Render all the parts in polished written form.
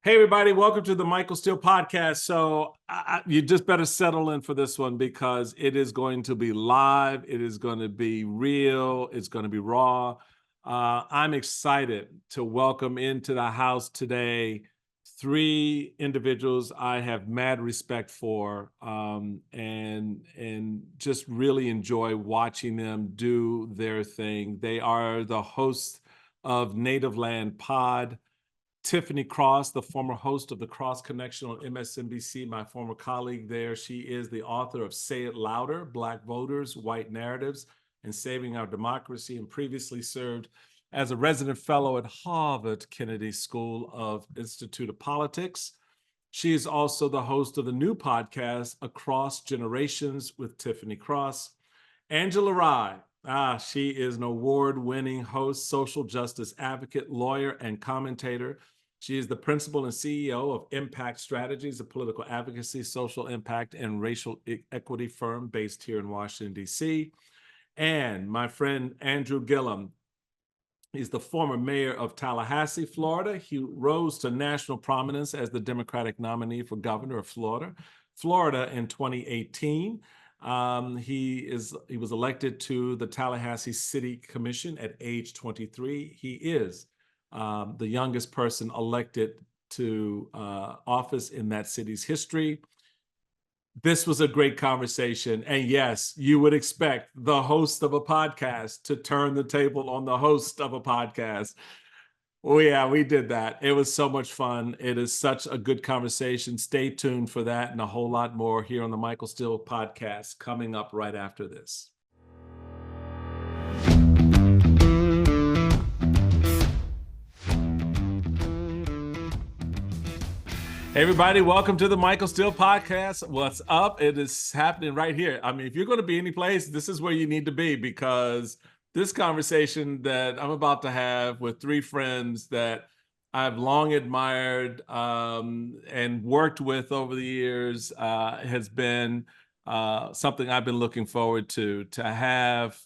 Hey, everybody, welcome to the Michael Steele podcast. So you just better settle in for this one because it is going to be live. It is going to be real. It's going to be raw. I'm excited to welcome into the house today three individuals I have mad respect for and just really enjoy watching them do their thing. They are the hosts of Native Land Pod. Tiffany Cross, the former host of the Cross Connection on MSNBC, my former colleague there. She is the author of Say It Louder, Black Voters, White Narratives, and Saving Our Democracy, and previously served as a resident fellow at Harvard Kennedy School of Institute of Politics. She is also the host of the new podcast, Across Generations with Tiffany Cross. Angela Rye, she is an award-winning host, social justice advocate, lawyer, and commentator. She is the principal and CEO of Impact Strategies, a political advocacy, social impact, and racial equity firm based here in Washington, D.C. And my friend Andrew Gillum, he's the former mayor of Tallahassee, Florida. He rose to national prominence as the Democratic nominee for governor of Florida in 2018. He was elected to the Tallahassee City Commission at age 23. He is the youngest person elected to office in that city's history. This was a great conversation. And yes, you would expect the host of a podcast to turn the table on the host of a podcast. Oh, yeah, we did that. It was so much fun. It is such a good conversation. Stay tuned for that and a whole lot more here on the Michael Steele podcast coming up right after this. Hey, everybody, welcome to the Michael Steele podcast. What's up? It is happening right here. I mean, if you're going to be any place, this is where you need to be because this conversation that I'm about to have with three friends that I've long admired and worked with over the years has been something I've been looking forward to have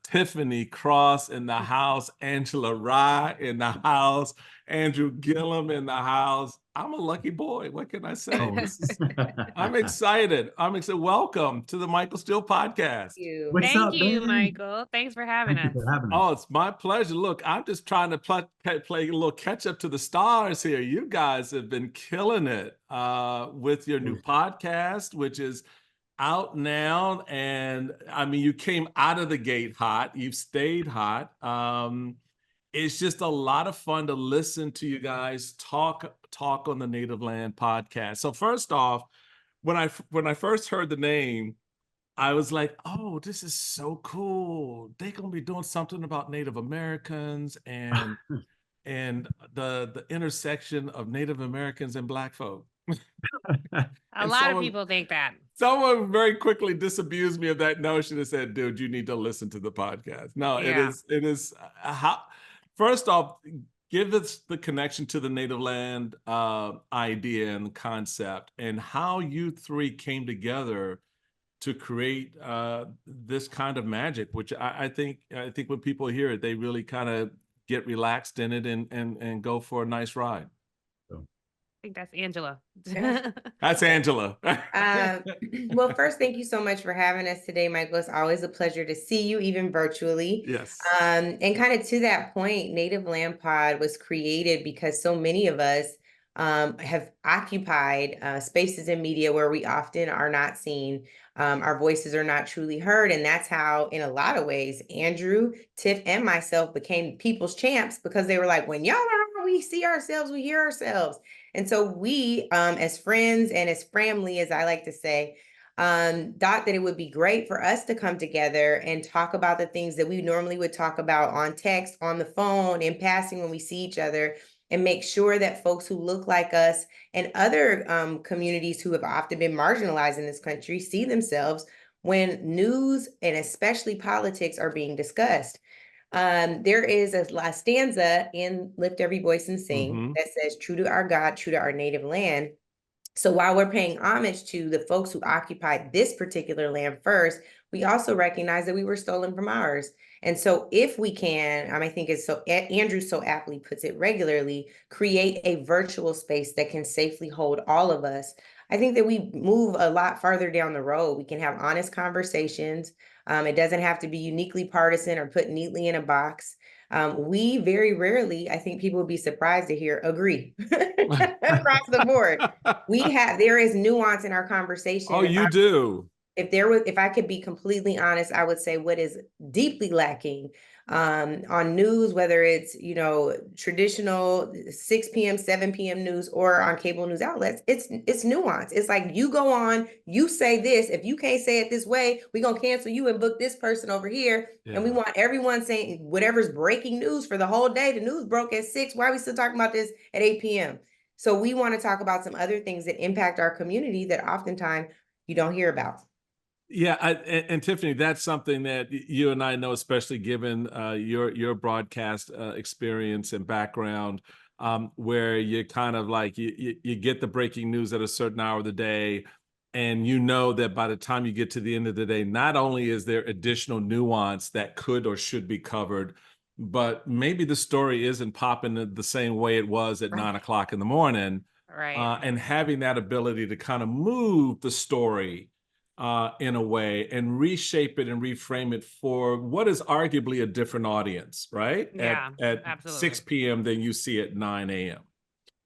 Tiffany Cross in the house, Angela Rye in the house, Andrew Gillum in the house. I'm a lucky boy. What can I say? I'm excited. Welcome to the Michael Steele podcast. Thank you, Michael. Thanks for having us. Oh, it's my pleasure. Look, I'm just trying to play a little catch up to the stars here. You guys have been killing it with your new podcast, which is out now. And I mean, you came out of the gate hot. You've stayed hot. It's just a lot of fun to listen to you guys talk on the Native Land podcast. So first off, when I first heard the name, I was like, oh, this is so cool. They're gonna be doing something about Native Americans and the intersection of Native Americans and Black folk. A lot of people think that. Someone very quickly disabused me of that notion and said, dude, you need to listen to the podcast. No, Yeah. it is how. First off, give us the connection to the Native Land idea and concept and how you three came together to create this kind of magic, which I think when people hear it, they really kind of get relaxed in it and go for a nice ride. I think that's Angela. That's Angela. Well, first, thank you so much for having us today, Michael. It's always a pleasure to see you, even virtually. Yes. And kind of to that point, Native Land Pod was created because so many of us have occupied spaces in media where we often are not seen. Our voices are not truly heard. And that's how, in a lot of ways, Andrew, Tiff, and myself became people's champs because they were like, when y'all are, we see ourselves, we hear ourselves. And so we, as friends and as family, as I like to say, thought that it would be great for us to come together and talk about the things that we normally would talk about on text, on the phone, in passing when we see each other, and make sure that folks who look like us and other communities who have often been marginalized in this country see themselves when news and especially politics are being discussed. There is a stanza in Lift Every Voice and Sing that says, true to our God, true to our native land. So while we're paying homage to the folks who occupied this particular land first, we also recognize that we were stolen from ours. And so if we can, I think it's so, Andrew so aptly puts it regularly, create a virtual space that can safely hold all of us, I think that we move a lot farther down the road. We can have honest conversations. It doesn't have to be uniquely partisan or put neatly in a box. We very rarely, I think people would be surprised to hear, agree across the board. There is nuance in our conversation. Oh, you do. If I could be completely honest, I would say what is deeply lacking on news, whether it's, traditional 6 p.m., 7 p.m. news or on cable news outlets, it's nuance. It's like, you go on, you say this, if you can't say it this way, we're going to cancel you and book this person over here. Yeah. And we want everyone saying whatever's breaking news for the whole day. The news broke at 6. Why are we still talking about this at 8 p.m.? So we want to talk about some other things that impact our community that oftentimes you don't hear about. Yeah, and Tiffany, that's something that you and I know, especially given your broadcast experience and background, where you kind of like you get the breaking news at a certain hour of the day, and you know that by the time you get to the end of the day, not only is there additional nuance that could or should be covered, but maybe the story isn't popping the same way it was at 9 o'clock in the morning, right? And having that ability to kind of move the story in a way and reshape it and reframe it for what is arguably a different audience, right? Yeah, at absolutely. 6 p.m. than you see at 9 a.m.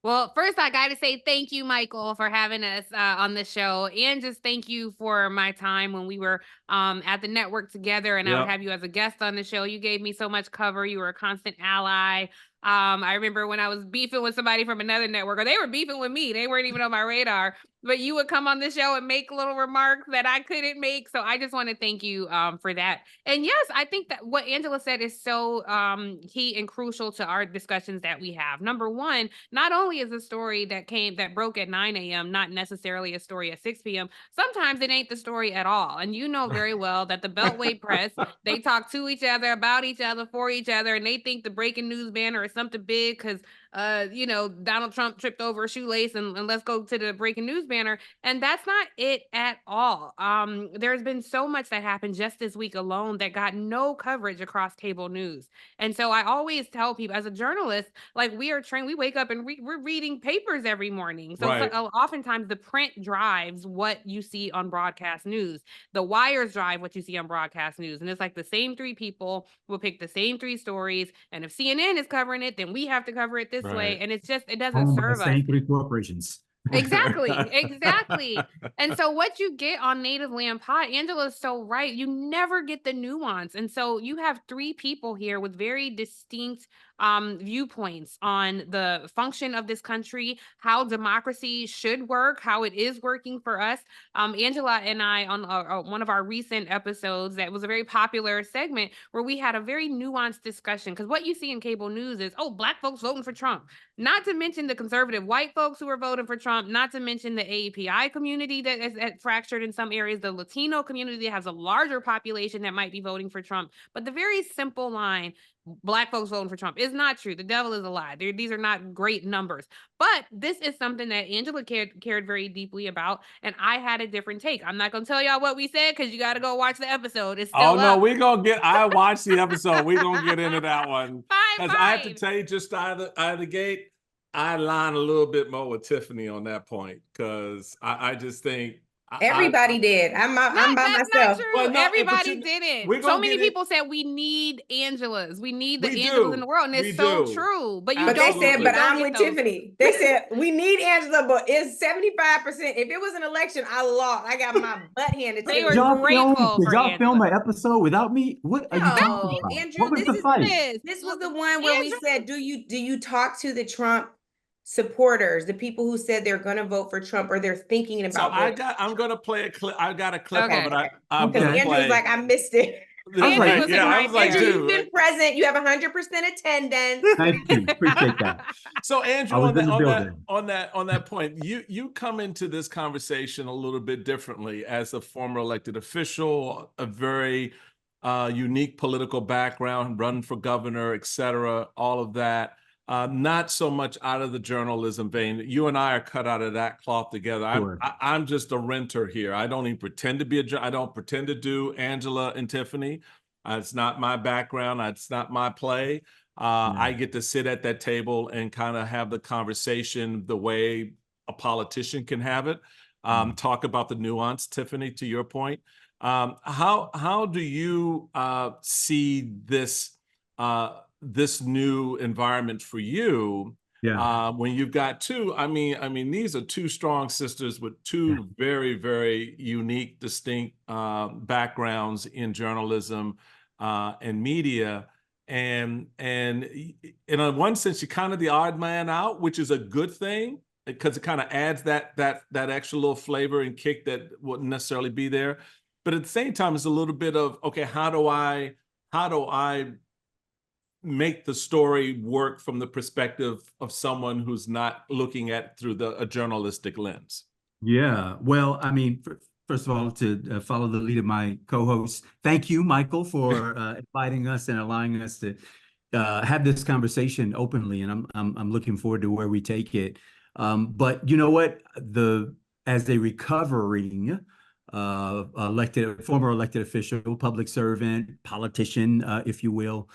Well, first, I got to say thank you, Michael, for having us on the show. And just thank you for my time when we were at the network together and I would have you as a guest on the show. You gave me so much cover. You were a constant ally. I remember when I was beefing with somebody from another network, or they were beefing with me. They weren't even on my radar. But you would come on the show and make little remarks that I couldn't make. So I just want to thank you for that. And yes, I think that what Angela said is so key and crucial to our discussions that we have. Number one, not only is a story that broke at 9 a.m. not necessarily a story at 6 p.m., sometimes it ain't the story at all. And you know very well that the Beltway press, they talk to each other, about each other, for each other, and they think the breaking news banner is something big because Donald Trump tripped over a shoelace and let's go to the breaking news banner. And that's not it at all. There's been so much that happened just this week alone that got no coverage across cable news. And so I always tell people as a journalist, like we are trained, we wake up and we're reading papers every morning. So Right. Oftentimes the print drives what you see on broadcast news. The wires drive what you see on broadcast news. And it's like the same 3 people will pick the same 3 stories. And if CNN is covering it, then we have to cover it this way. And it's just, it doesn't serve us. Same 3 corporations. Exactly. And so what you get on Native Land Pod, Angela's so right. You never get the nuance. And so you have 3 people here with very distinct viewpoints on the function of this country, how democracy should work, how it is working for us. Angela and I on one of our recent episodes, that was a very popular segment where we had a very nuanced discussion, because what you see in cable news is, oh, Black folks voting for Trump, not to mention the conservative white folks who are voting for Trump, not to mention the AAPI community that is fractured in some areas, the Latino community that has a larger population that might be voting for Trump. But the very simple line, Black folks voting for Trump, is not true. The devil is a lie. These are not great numbers. But this is something that Angela cared very deeply about, and I had a different take. I'm not going to tell y'all what we said because you got to go watch the episode. It's still no, up. I watched the episode. We're going to get into that one. Fine. I have to tell you, just out of the gate, I align a little bit more with Tiffany on that point, because I just think everybody did. I'm by myself. Not true. Well, everybody didn't. So many people said we need Angelas. We need the Angelas in the world, and it's so true. But they said, but I'm with Tiffany. They said we need Angela, but it's 75%. If it was an election, I lost. I got my butt handed to me. They were grateful for y'all film an episode without me? What are you talking about? Andrew, what was the fight? This was the one where we said, do you talk to the Trump supporters, the people who said they're going to vote for Trump or they're thinking about I'm going to play a clip. I got a clip of it. Andrew's like, I missed it. I was like, Andrew, you've been present. You have 100% attendance. Thank you. Appreciate that. So Andrew, on that point, you come into this conversation a little bit differently as a former elected official, a very unique political background, run for governor, et cetera, all of that. not so much out of the journalism vein. You and I are cut out of that cloth together. Sure. I'm just a renter here. I don't even pretend to be I don't pretend to do Angela and Tiffany. It's not my background. It's not my play. I get to sit at that table and kind of have the conversation the way a politician can have it. Talk about the nuance, Tiffany, to your point. How do you see this this new environment for you? When you've got two, I mean, these are two strong sisters with two very, very unique, distinct backgrounds in journalism and media. And in one sense, you're kind of the odd man out, which is a good thing because it kind of adds that extra little flavor and kick that wouldn't necessarily be there. But at the same time, it's a little bit of, okay, how do I make the story work from the perspective of someone who's not looking at through a journalistic lens? Yeah, well, I mean, first of all, to follow the lead of my co-host, thank you, Michael, for inviting us and allowing us to have this conversation openly, and I'm looking forward to where we take it. But you know what? As a recovering former elected official, public servant, politician, if you will,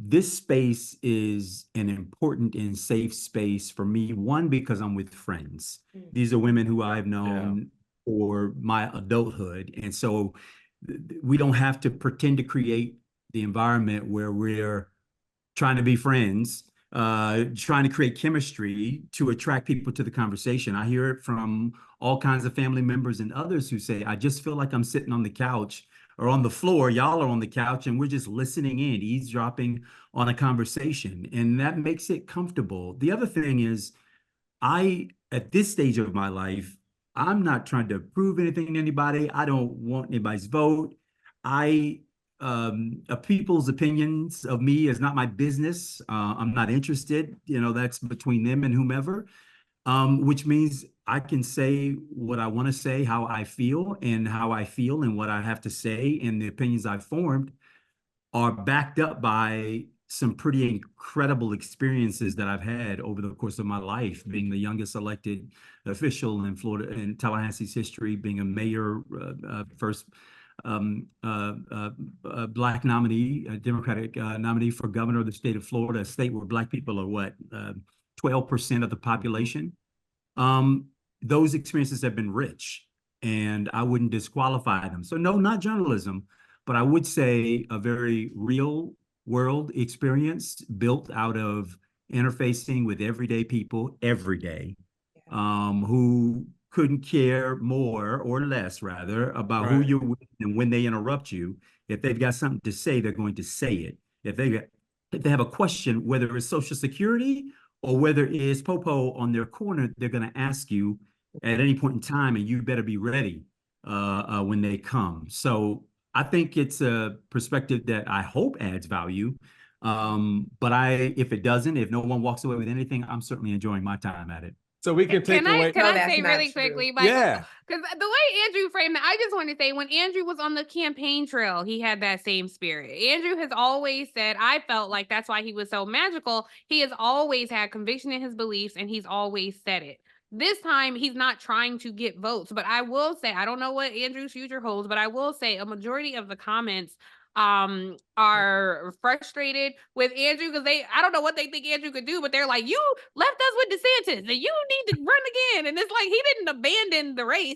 this space is an important and safe space for me. One, because I'm with friends. These are women who I've known for my adulthood. And so we don't have to pretend to create the environment where we're trying to be friends, trying to create chemistry to attract people to the conversation. I hear it from all kinds of family members and others who say, I just feel like I'm sitting on the couch or on the floor, y'all are on the couch, and we're just listening in, eavesdropping on a conversation. And that makes it comfortable. The other thing is, at this stage of my life, I'm not trying to prove anything to anybody. I don't want anybody's vote. People's opinions of me is not my business. I'm not interested. That's between them and whomever, which means I can say what I want to say, how I feel, and what I have to say, and the opinions I've formed are backed up by some pretty incredible experiences that I've had over the course of my life, being the youngest elected official in Florida, in Tallahassee's history, being a mayor, first Black nominee, a Democratic nominee for governor of the state of Florida, a state where Black people are 12% of the population. Those experiences have been rich, and I wouldn't disqualify them. So no, not journalism, but I would say a very real world experience built out of interfacing with everyday people every day, who couldn't care more or less, rather, about who you're with and when they interrupt you. If they've got something to say, they're going to say it. If they have a question, whether it's Social Security or whether it's Popo on their corner, they're going to ask you at any point in time, and you better be ready when they come. So I think it's a perspective that I hope adds value. But if it doesn't, if no one walks away with anything, I'm certainly enjoying my time at it. So we can take away. Can I say really quickly, Michael? Yeah. Because the way Andrew framed it, I just want to say, when Andrew was on the campaign trail, he had that same spirit. Andrew has always said, I felt like that's why he was so magical. He has always had conviction in his beliefs, and he's always said it. This time, he's not trying to get votes. But I will say, I don't know what Andrew's future holds, but I will say a majority of the comments are frustrated with Andrew because I don't know what they think Andrew could do, but they're like, you left us with DeSantis and you need to run again. And it's like, he didn't abandon the race,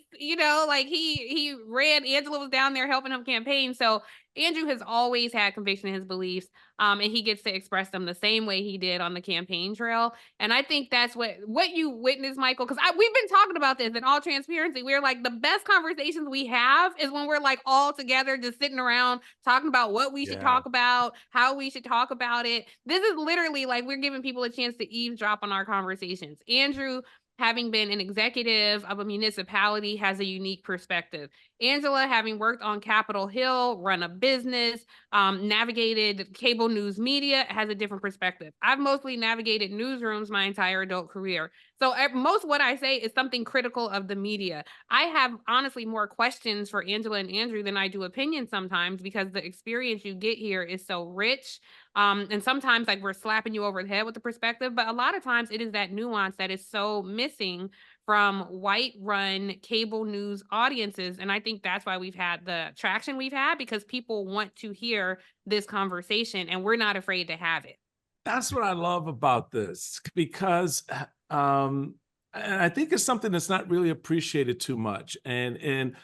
like he ran. Angela was down there helping him campaign. So Andrew has always had conviction in his beliefs, and he gets to express them the same way he did on the campaign trail. And I think that's what you witnessed, Michael, because we've been talking about this in all transparency. We're like, the best conversations we have is when we're like all together, just sitting around talking about what we should talk about, how we should talk about it. This is literally like we're giving people a chance to eavesdrop on our conversations. Andrew, having been an executive of a municipality, has a unique perspective. Angela, having worked on Capitol Hill, run a business, navigated cable news media, has a different perspective. I've mostly navigated newsrooms my entire adult career. So most what I say is something critical of the media. I have honestly more questions for Angela and Andrew than I do opinions sometimes, because the experience you get here is so rich. And sometimes like we're slapping you over the head with the perspective, but a lot of times it is that nuance that is so missing from white-run cable news audiences. And I think that's why we've had the traction we've had, because people want to hear this conversation and we're not afraid to have it. That's what I love about this, because and I think it's something that's not really appreciated too much. And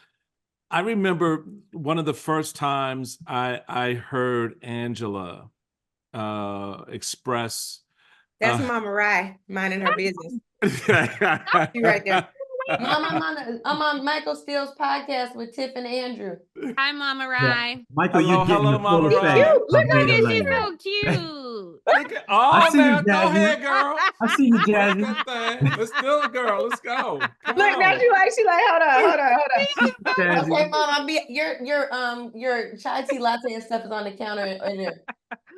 I remember one of the first times I heard Angela express. That's Mama Rye minding her business. She right there. Mom, I'm on Michael Steele's podcast with Tiff and Andrew. Hi, Mama Rye. Michael, Hello, you're getting hello, the full Mama effect. Rye. of Look at Native it. She's Land. so cute. Look at, I oh, see you, now go Jazzy. ahead, girl. I see you, Look Jazzy. at that. Let's do it, girl. Let's go. Come Look, on. now she like, hold on. Jazzy. Okay, Mom, I'll be your chai tea latte and stuff is on the counter in there.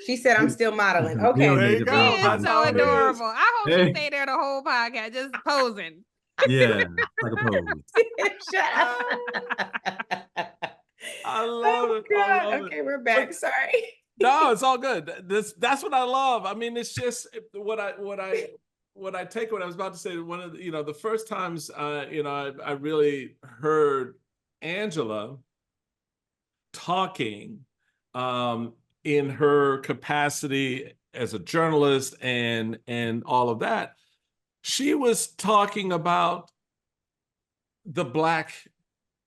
She said, I'm still modeling. Real Okay. There you Native go. She Land. is That's so how it is. adorable. I hope Hey. she stay there the whole podcast, just posing. Yeah, like a pose. Shut up. I love it. I God. love it. Okay, we're back. Sorry. No, it's all good. That's what I love. I mean, it's just what I take what I was about to say. One of the, the first times I really heard Angela talking in her capacity as a journalist and all of that. She was talking about the Black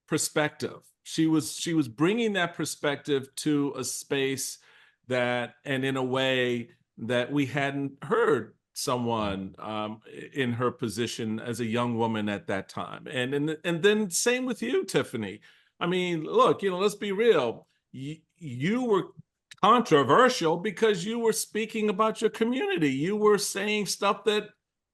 perspective. She was bringing that perspective to a space that, and in a way that we hadn't heard someone in her position as a young woman at that time. And then same with you, Tiffany. I mean, look, let's be real. You were controversial because you were speaking about your community. You were saying stuff that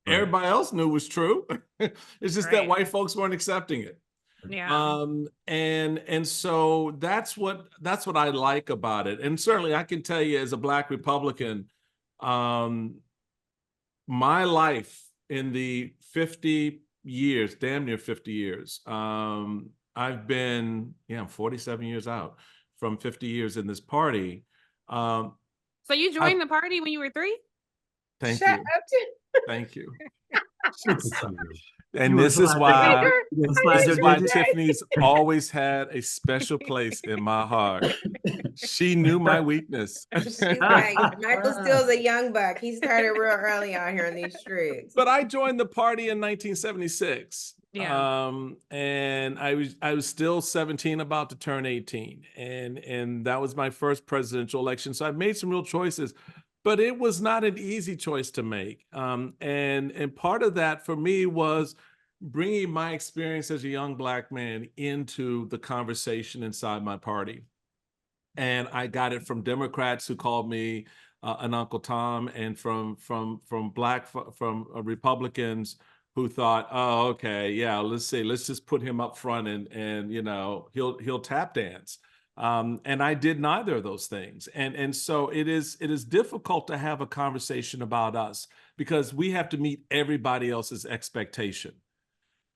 everybody else knew was true. It's just that white folks weren't accepting it. Yeah. And so that's what I like about it. And certainly I can tell you as a Black Republican, my life in the 50 years, damn near 50 years, I've been, I'm 47 years out from 50 years in this party. So you joined the party when you were 3? Thank Shut you. up, Tim. Thank you. You And wanna this is slide why, down? You wanna slide your digits? Tiffany's always had a special place in my heart. She knew my weakness. She's right. Michael Steele's a young buck. He started real early out here in these streets. But I joined the party in 1976. Yeah. And I was still 17, about to turn 18. And that was my first presidential election. So I made some real choices, but it was not an easy choice to make. And part of that for me was bringing my experience as a young Black man into the conversation inside my party. And I got it from Democrats who called me an Uncle Tom, and from Republicans who thought, oh, okay, yeah, let's just put him up front and he'll tap dance. And I did neither of those things. And so it is difficult to have a conversation about us because we have to meet everybody else's expectation.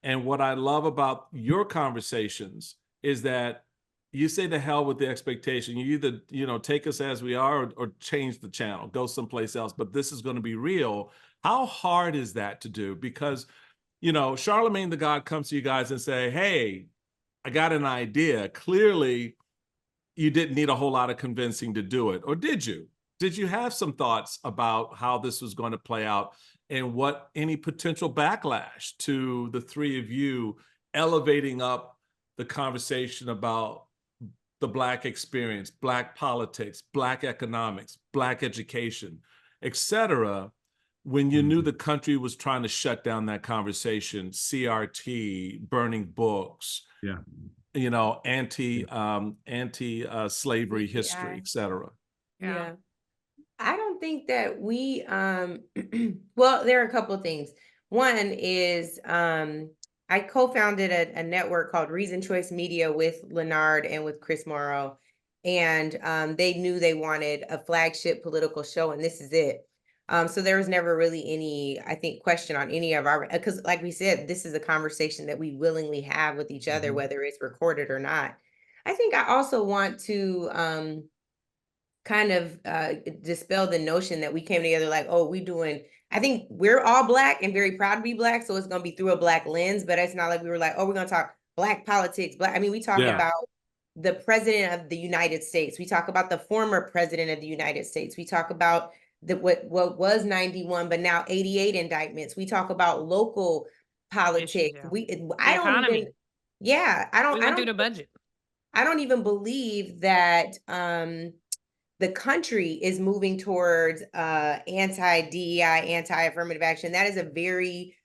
And what I love about your conversations is that you say to hell with the expectation. You either, take us as we are or change the channel, go someplace else, but this is going to be real. How hard is that to do? Because, Charlemagne the God comes to you guys and say, hey, I got an idea. Clearly, you didn't need a whole lot of convincing to do it. Or did you? Did you have some thoughts about how this was going to play out and what any potential backlash to the three of you elevating up the conversation about the Black experience, Black politics, Black economics, Black education, et cetera, when you knew the country was trying to shut down that conversation, CRT, burning books, anti-slavery history, et cetera? Yeah. I don't think that we, well, there are a couple of things. One is, I co-founded a network called Reason Choice Media with Leonard and with Chris Morrow. And they knew they wanted a flagship political show, and this is it. So there was never really any, I think, question on any of our, because like we said, this is a conversation that we willingly have with each other, whether it's recorded or not. I think I also want to kind of dispel the notion that we came together like, oh, I think we're all Black and very proud to be Black, so it's going to be through a Black lens, but it's not like we were like, oh, we're going to talk Black politics. I mean, we talk about the president of the United States. We talk about the former president of the United States. We talk about what was 91, but now 88 indictments. We talk about local politics. We went through the budget. I don't even believe that the country is moving towards anti-DEI, anti-affirmative action. That is a very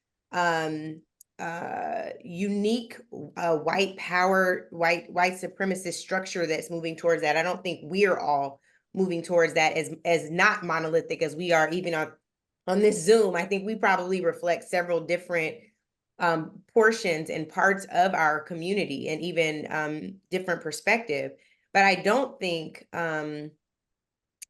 unique white power, white supremacist structure that's moving towards that. I don't think we're all moving towards that as not monolithic as we are even on this Zoom. I think we probably reflect several different portions and parts of our community and even different perspective. But I don't think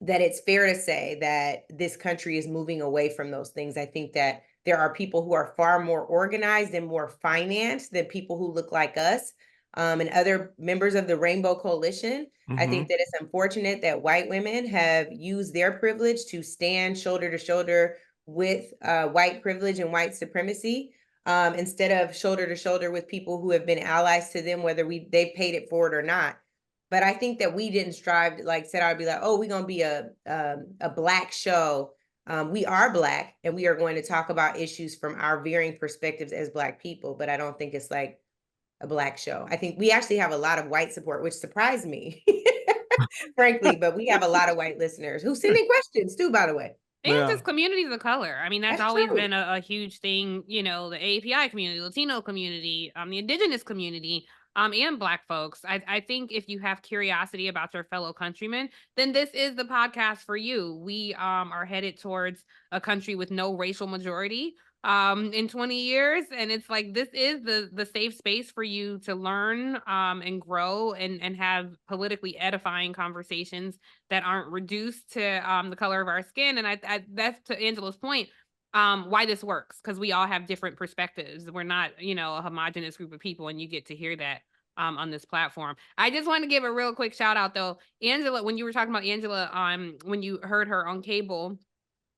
that it's fair to say that this country is moving away from those things. I think that there are people who are far more organized and more financed than people who look like us and other members of the Rainbow Coalition. I think that it's unfortunate that white women have used their privilege to stand shoulder to shoulder with white privilege and white supremacy instead of shoulder to shoulder with people who have been allies to them, whether they've paid it forward or not. But I think that we didn't strive to set out to be like, oh, we're going to be a Black show. We are Black, and we are going to talk about issues from our varying perspectives as Black people. But I don't think it's like a Black show. I think we actually have a lot of white support, which surprised me, frankly. But we have a lot of white listeners who send in questions too, by the way. And just communities of color. I mean, that's always been a huge thing, the AAPI community, Latino community, the indigenous community, and Black folks. I think if you have curiosity about your fellow countrymen, then this is the podcast for you. We are headed towards a country with no racial majority in 20 years. And it's like, this is the safe space for you to learn and grow and have politically edifying conversations that aren't reduced to the color of our skin. And I that's to Angela's point, why this works, because we all have different perspectives. We're not, a homogenous group of people, and you get to hear that on this platform. I just want to give a real quick shout out though. Angela, when you were talking about Angela, when you heard her on cable,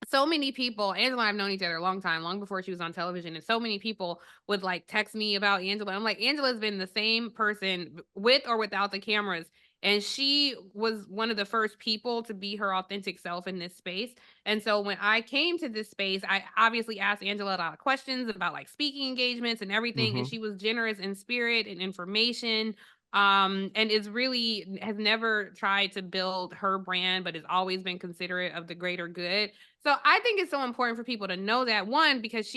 so many people, Angela and I have known each other a long time, long before she was on television. And so many people would text me about Angela. I'm like, Angela's been the same person with or without the cameras. And she was one of the first people to be her authentic self in this space. And so when I came to this space, I obviously asked Angela a lot of questions about speaking engagements and everything. And she was generous in spirit and information. And has never tried to build her brand, but has always been considerate of the greater good. So I think it's so important for people to know that, one, because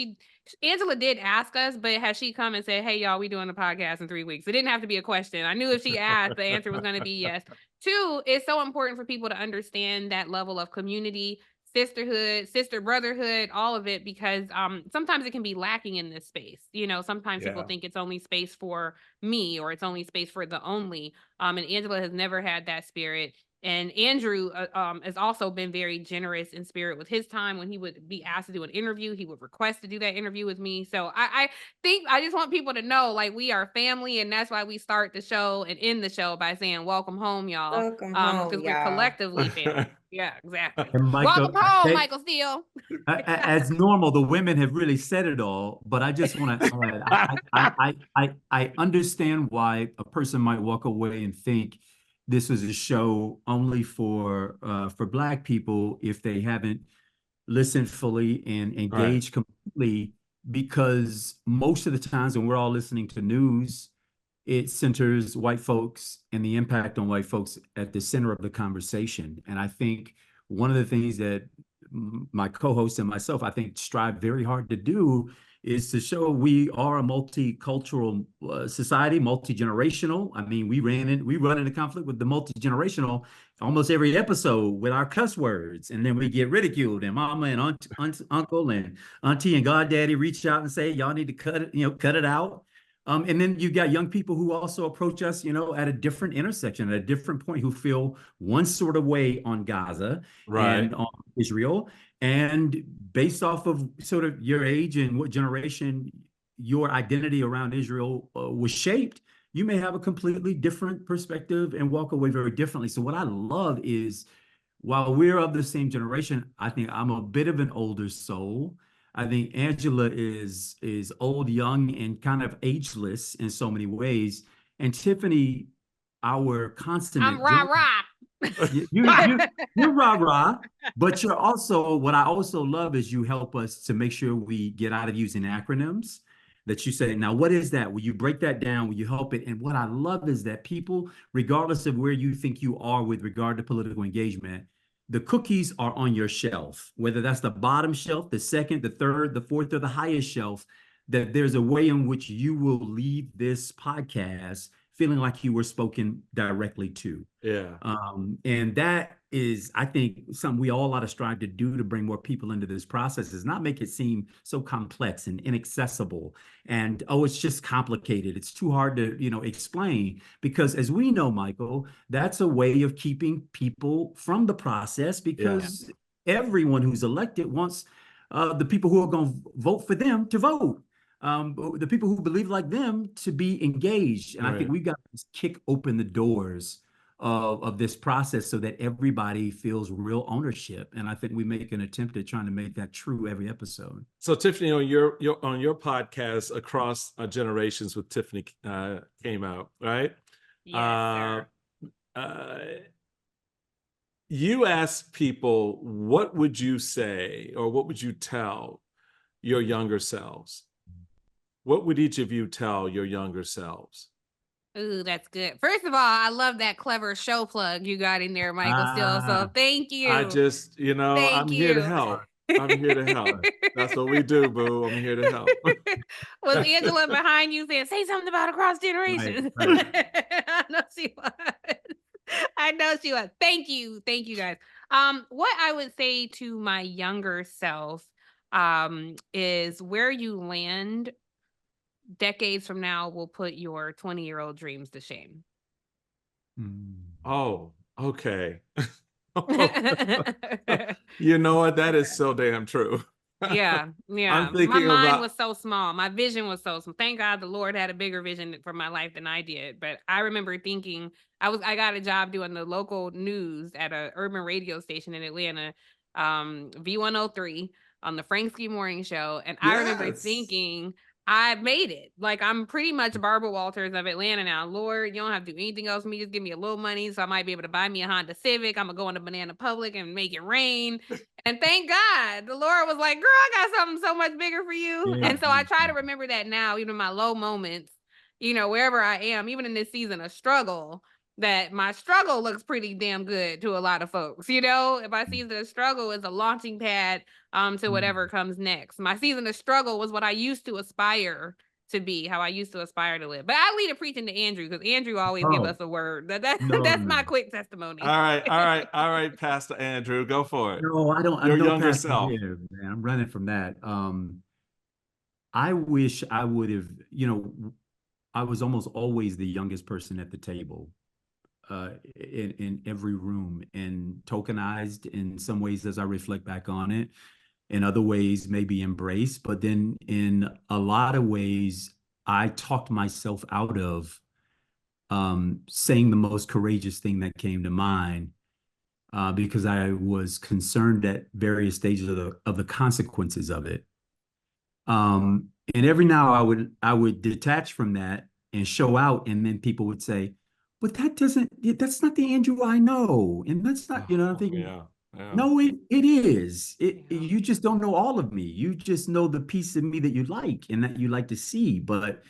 Angela did ask us, but has she come and said, hey, y'all, we doing a podcast in 3 weeks? It didn't have to be a question. I knew if she asked, the answer was going to be yes. Two, it's so important for people to understand that level of community, sisterhood, sister brotherhood, all of it, because sometimes it can be lacking in this space. Sometimes people think it's only space for me, or it's only space for the only. And Angela has never had that spirit. And Andrew has also been very generous in spirit with his time. When he would be asked to do an interview, he would request to do that interview with me. So I think I just want people to know, we are family, and that's why we start the show and end the show by saying, welcome home, y'all. Welcome home, because we're collectively family. Yeah, exactly. And Michael, welcome home, Michael Steele. As normal, the women have really said it all, but I just want to add, I understand why a person might walk away and think this was a show only for Black people if they haven't listened fully and engaged completely, because most of the times when we're all listening to news, it centers white folks and the impact on white folks at the center of the conversation. And I think one of the things that my co-host and myself, I think, strive very hard to do is to show we are a multicultural society, multi-generational. I mean, we run into conflict with the multi-generational almost every episode with our cuss words, and then we get ridiculed, and mama and uncle and auntie and goddaddy reach out and say, y'all need to cut it out. And then you got young people who also approach us, at a different intersection, at a different point, who feel one sort of way on Gaza and on Israel. And based off of sort of your age and what generation your identity around Israel was shaped, you may have a completely different perspective and walk away very differently. So what I love is while we're of the same generation, I think I'm a bit of an older soul. I think Angela is old, young, and kind of ageless in so many ways. And Tiffany, our I'm consummate rah-rah. you're rah-rah, but you're also, what I also love is you help us to make sure we get out of using acronyms. That you say, now what is that? Will you break that down? Will you help it? And what I love is that people, regardless of where you think you are with regard to political engagement, the cookies are on your shelf, whether that's the bottom shelf, the second, the third, the fourth, or the highest shelf, that there's a way in which you will leave this podcast feeling like you were spoken directly to. Yeah. And that is, I think, something we all ought to strive to do to bring more people into this process, is not make it seem so complex and inaccessible. And, oh, it's just complicated. It's too hard to, explain. Because as we know, Michael, that's a way of keeping people from the process, because everyone who's elected wants the people who are going to vote for them to vote. The people who believe like them to be engaged. And I think we've got to kick open the doors of this process so that everybody feels real ownership. And I think we make an attempt at trying to make that true every episode. So Tiffany, on your podcast, Across Generations with Tiffany, came out, right? Yes, You ask people, what would you say, or what would you tell your younger selves? What would each of you tell your younger selves? Ooh, that's good. First of all, I love that clever show plug you got in there, Michael, still. So thank you. I just, I'm here to help. I'm here to help. That's what we do, boo. I'm here to help. Was Angela behind you saying, say something about Across Generations? Right. I know she was. I know she was. Thank you. Thank you, guys. What I would say to my younger self is, where you land decades from now will put your 20-year-old dreams to shame. Oh, okay. You know what? That is so damn true. Yeah. I'm thinking my mind was so small. My vision was so small. Thank God the Lord had a bigger vision for my life than I did. But I remember thinking, I got a job doing the local news at a urban radio station in Atlanta, V103, on the Frank Ski Morning Show. And I remember thinking, I made it. Like, I'm pretty much Barbara Walters of Atlanta now. Lord, you don't have to do anything else for me. Just give me a little money so I might be able to buy me a Honda Civic. I'm going to go into Banana Public and make it rain. And thank God, the Lord was like, girl, I got something so much bigger for you. Yeah. And so I try to remember that now, even in my low moments, wherever I am, even in this season of struggle, that my struggle looks pretty damn good to a lot of folks. If I see the struggle as a launching pad to whatever comes next. My season of struggle was what I used to aspire to be, how I used to aspire to live. But I lead a preaching to Andrew, because Andrew always give us a word. That's my quick testimony. All right, Pastor Andrew, go for it. No, I don't. Your I'm younger self. Here, man. I'm running from that. I wish I would have. I was almost always the youngest person at the table, in every room, and tokenized in some ways as I reflect back on it. In other ways, maybe embraced, but then in a lot of ways, I talked myself out of saying the most courageous thing that came to mind, because I was concerned at various stages of the consequences of it. And every now I would detach from that and show out, and then people would say, "But that's not the Andrew I know," and that's not, I'm thinking. Yeah. No, it is. You just don't know all of me. You just know the piece of me that you like and that you like to see. But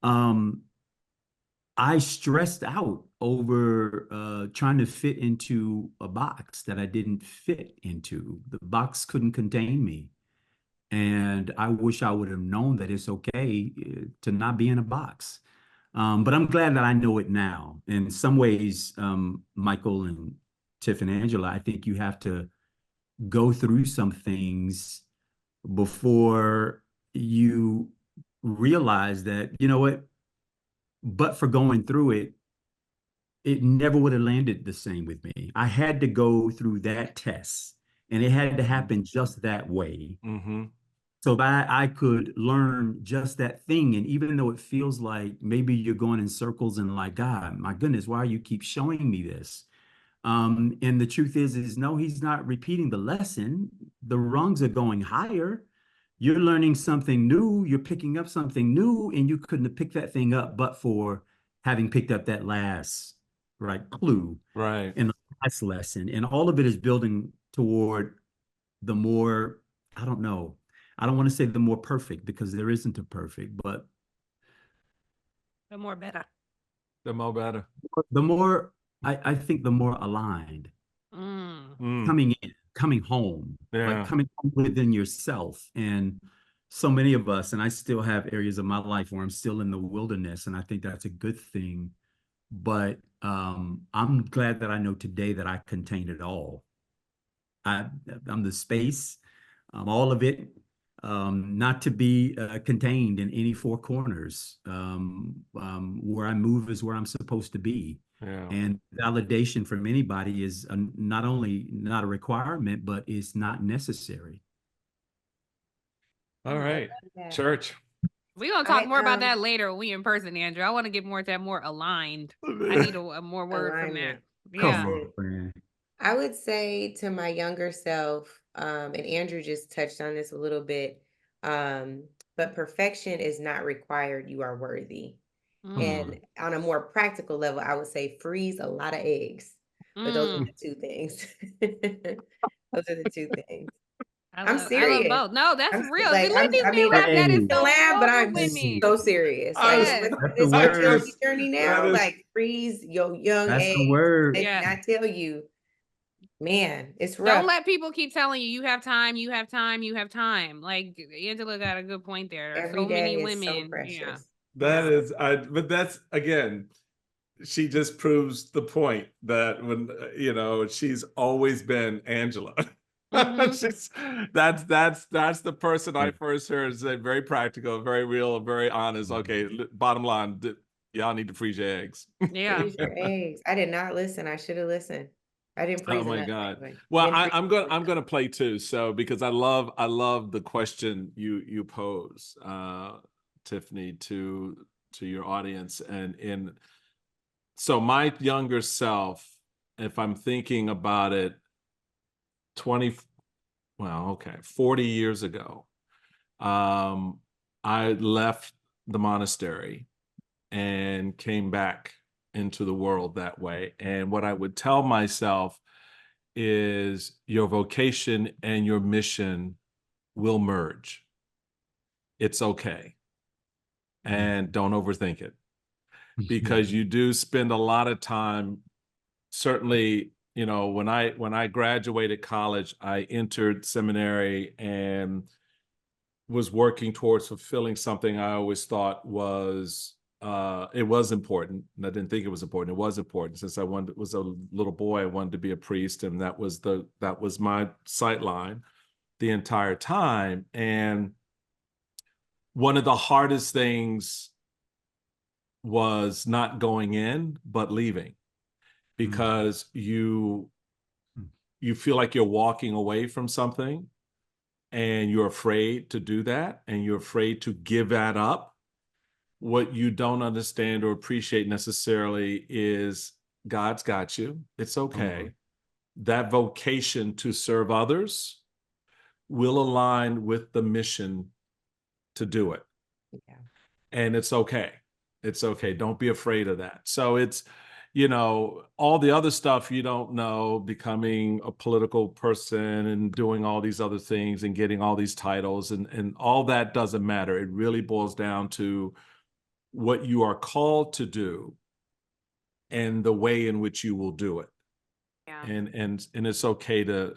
I stressed out over trying to fit into a box that I didn't fit into. The box couldn't contain me. And I wish I would have known that it's okay to not be in a box. But I'm glad that I know it now. In some ways, Michael and Tiff and Angela, I think you have to go through some things before you realize that, but for going through it, it never would have landed the same with me. I had to go through that test, and it had to happen just that way. Mm-hmm. So that I could learn just that thing. And even though it feels like maybe you're going in circles and like, God, my goodness, why you keep showing me this? And the truth is no, he's not repeating the lesson. The rungs are going higher. You're learning something new. You're picking up something new, and you couldn't have picked that thing up but for having picked up that last clue in the last lesson. And all of it is building toward the more, I don't know. I don't want to say the more perfect, because there isn't a perfect, but the more better. The more better. The more, I think the more aligned. Coming in, coming home, like coming home within yourself. And so many of us, and I still have areas of my life where I'm still in the wilderness, and I think that's a good thing. But I'm glad that I know today that I contain it all. I'm the space, all of it, not to be contained in any four corners. Where I move is where I'm supposed to be. Yeah. And validation from anybody is not only not a requirement, but it's not necessary. All right, church. We're going to talk more about that later when we in person, Andrew. I want to get more to that more aligned. I need a more word from that. Come on, friend. I would say to my younger self, and Andrew just touched on this a little bit, but perfection is not required. You are worthy. And on a more practical level, I would say freeze a lot of eggs. But those are the two things. Those are the two things. I'm serious. I love both. No, that's real. Like, Look at these men rap that is so laugh, but I'm women. so serious. Yes. Like, this fertility journey now, like freeze your young eggs. The word. They cannot tell you, man, it's rough. Don't let people keep telling you, you have time, you have time, you have time. Like Angela got a good point there. Every so day many is women. so precious. Yeah. That is, but that's, again, she just proves the point that when, she's always been Angela. That's the person I first heard say, very practical, very real, very honest. Okay, bottom line, y'all need to freeze your eggs. Yeah. Freeze your eggs. I did not listen. I should have listened. I didn't freeze. Oh my God. Well, I'm gonna play too. So because I love the question you pose, Tiffany, to your audience, and so my younger self, if I'm thinking about it, 40 years ago, I left the monastery and came back into the world that way. And what I would tell myself is your vocation and your mission will merge. It's okay. And don't overthink it, because you do spend a lot of time, certainly, when I graduated college, I entered seminary and was working towards fulfilling something I always thought was it was important. And I didn't think it was important. It was important. Since I was a little boy, I wanted to be a priest, and that was my sight line the entire time. And one of the hardest things was not going in, but leaving, because you feel like you're walking away from something, and you're afraid to do that, and you're afraid to give that up. What you don't understand or appreciate necessarily is God's got you. It's okay. That vocation to serve others will align with the mission to do it. Yeah. And it's okay. It's okay. Don't be afraid of that. So it's, all the other stuff you don't know, becoming a political person and doing all these other things and getting all these titles, and all that doesn't matter. It really boils down to what you are called to do and the way in which you will do it. Yeah. And it's okay to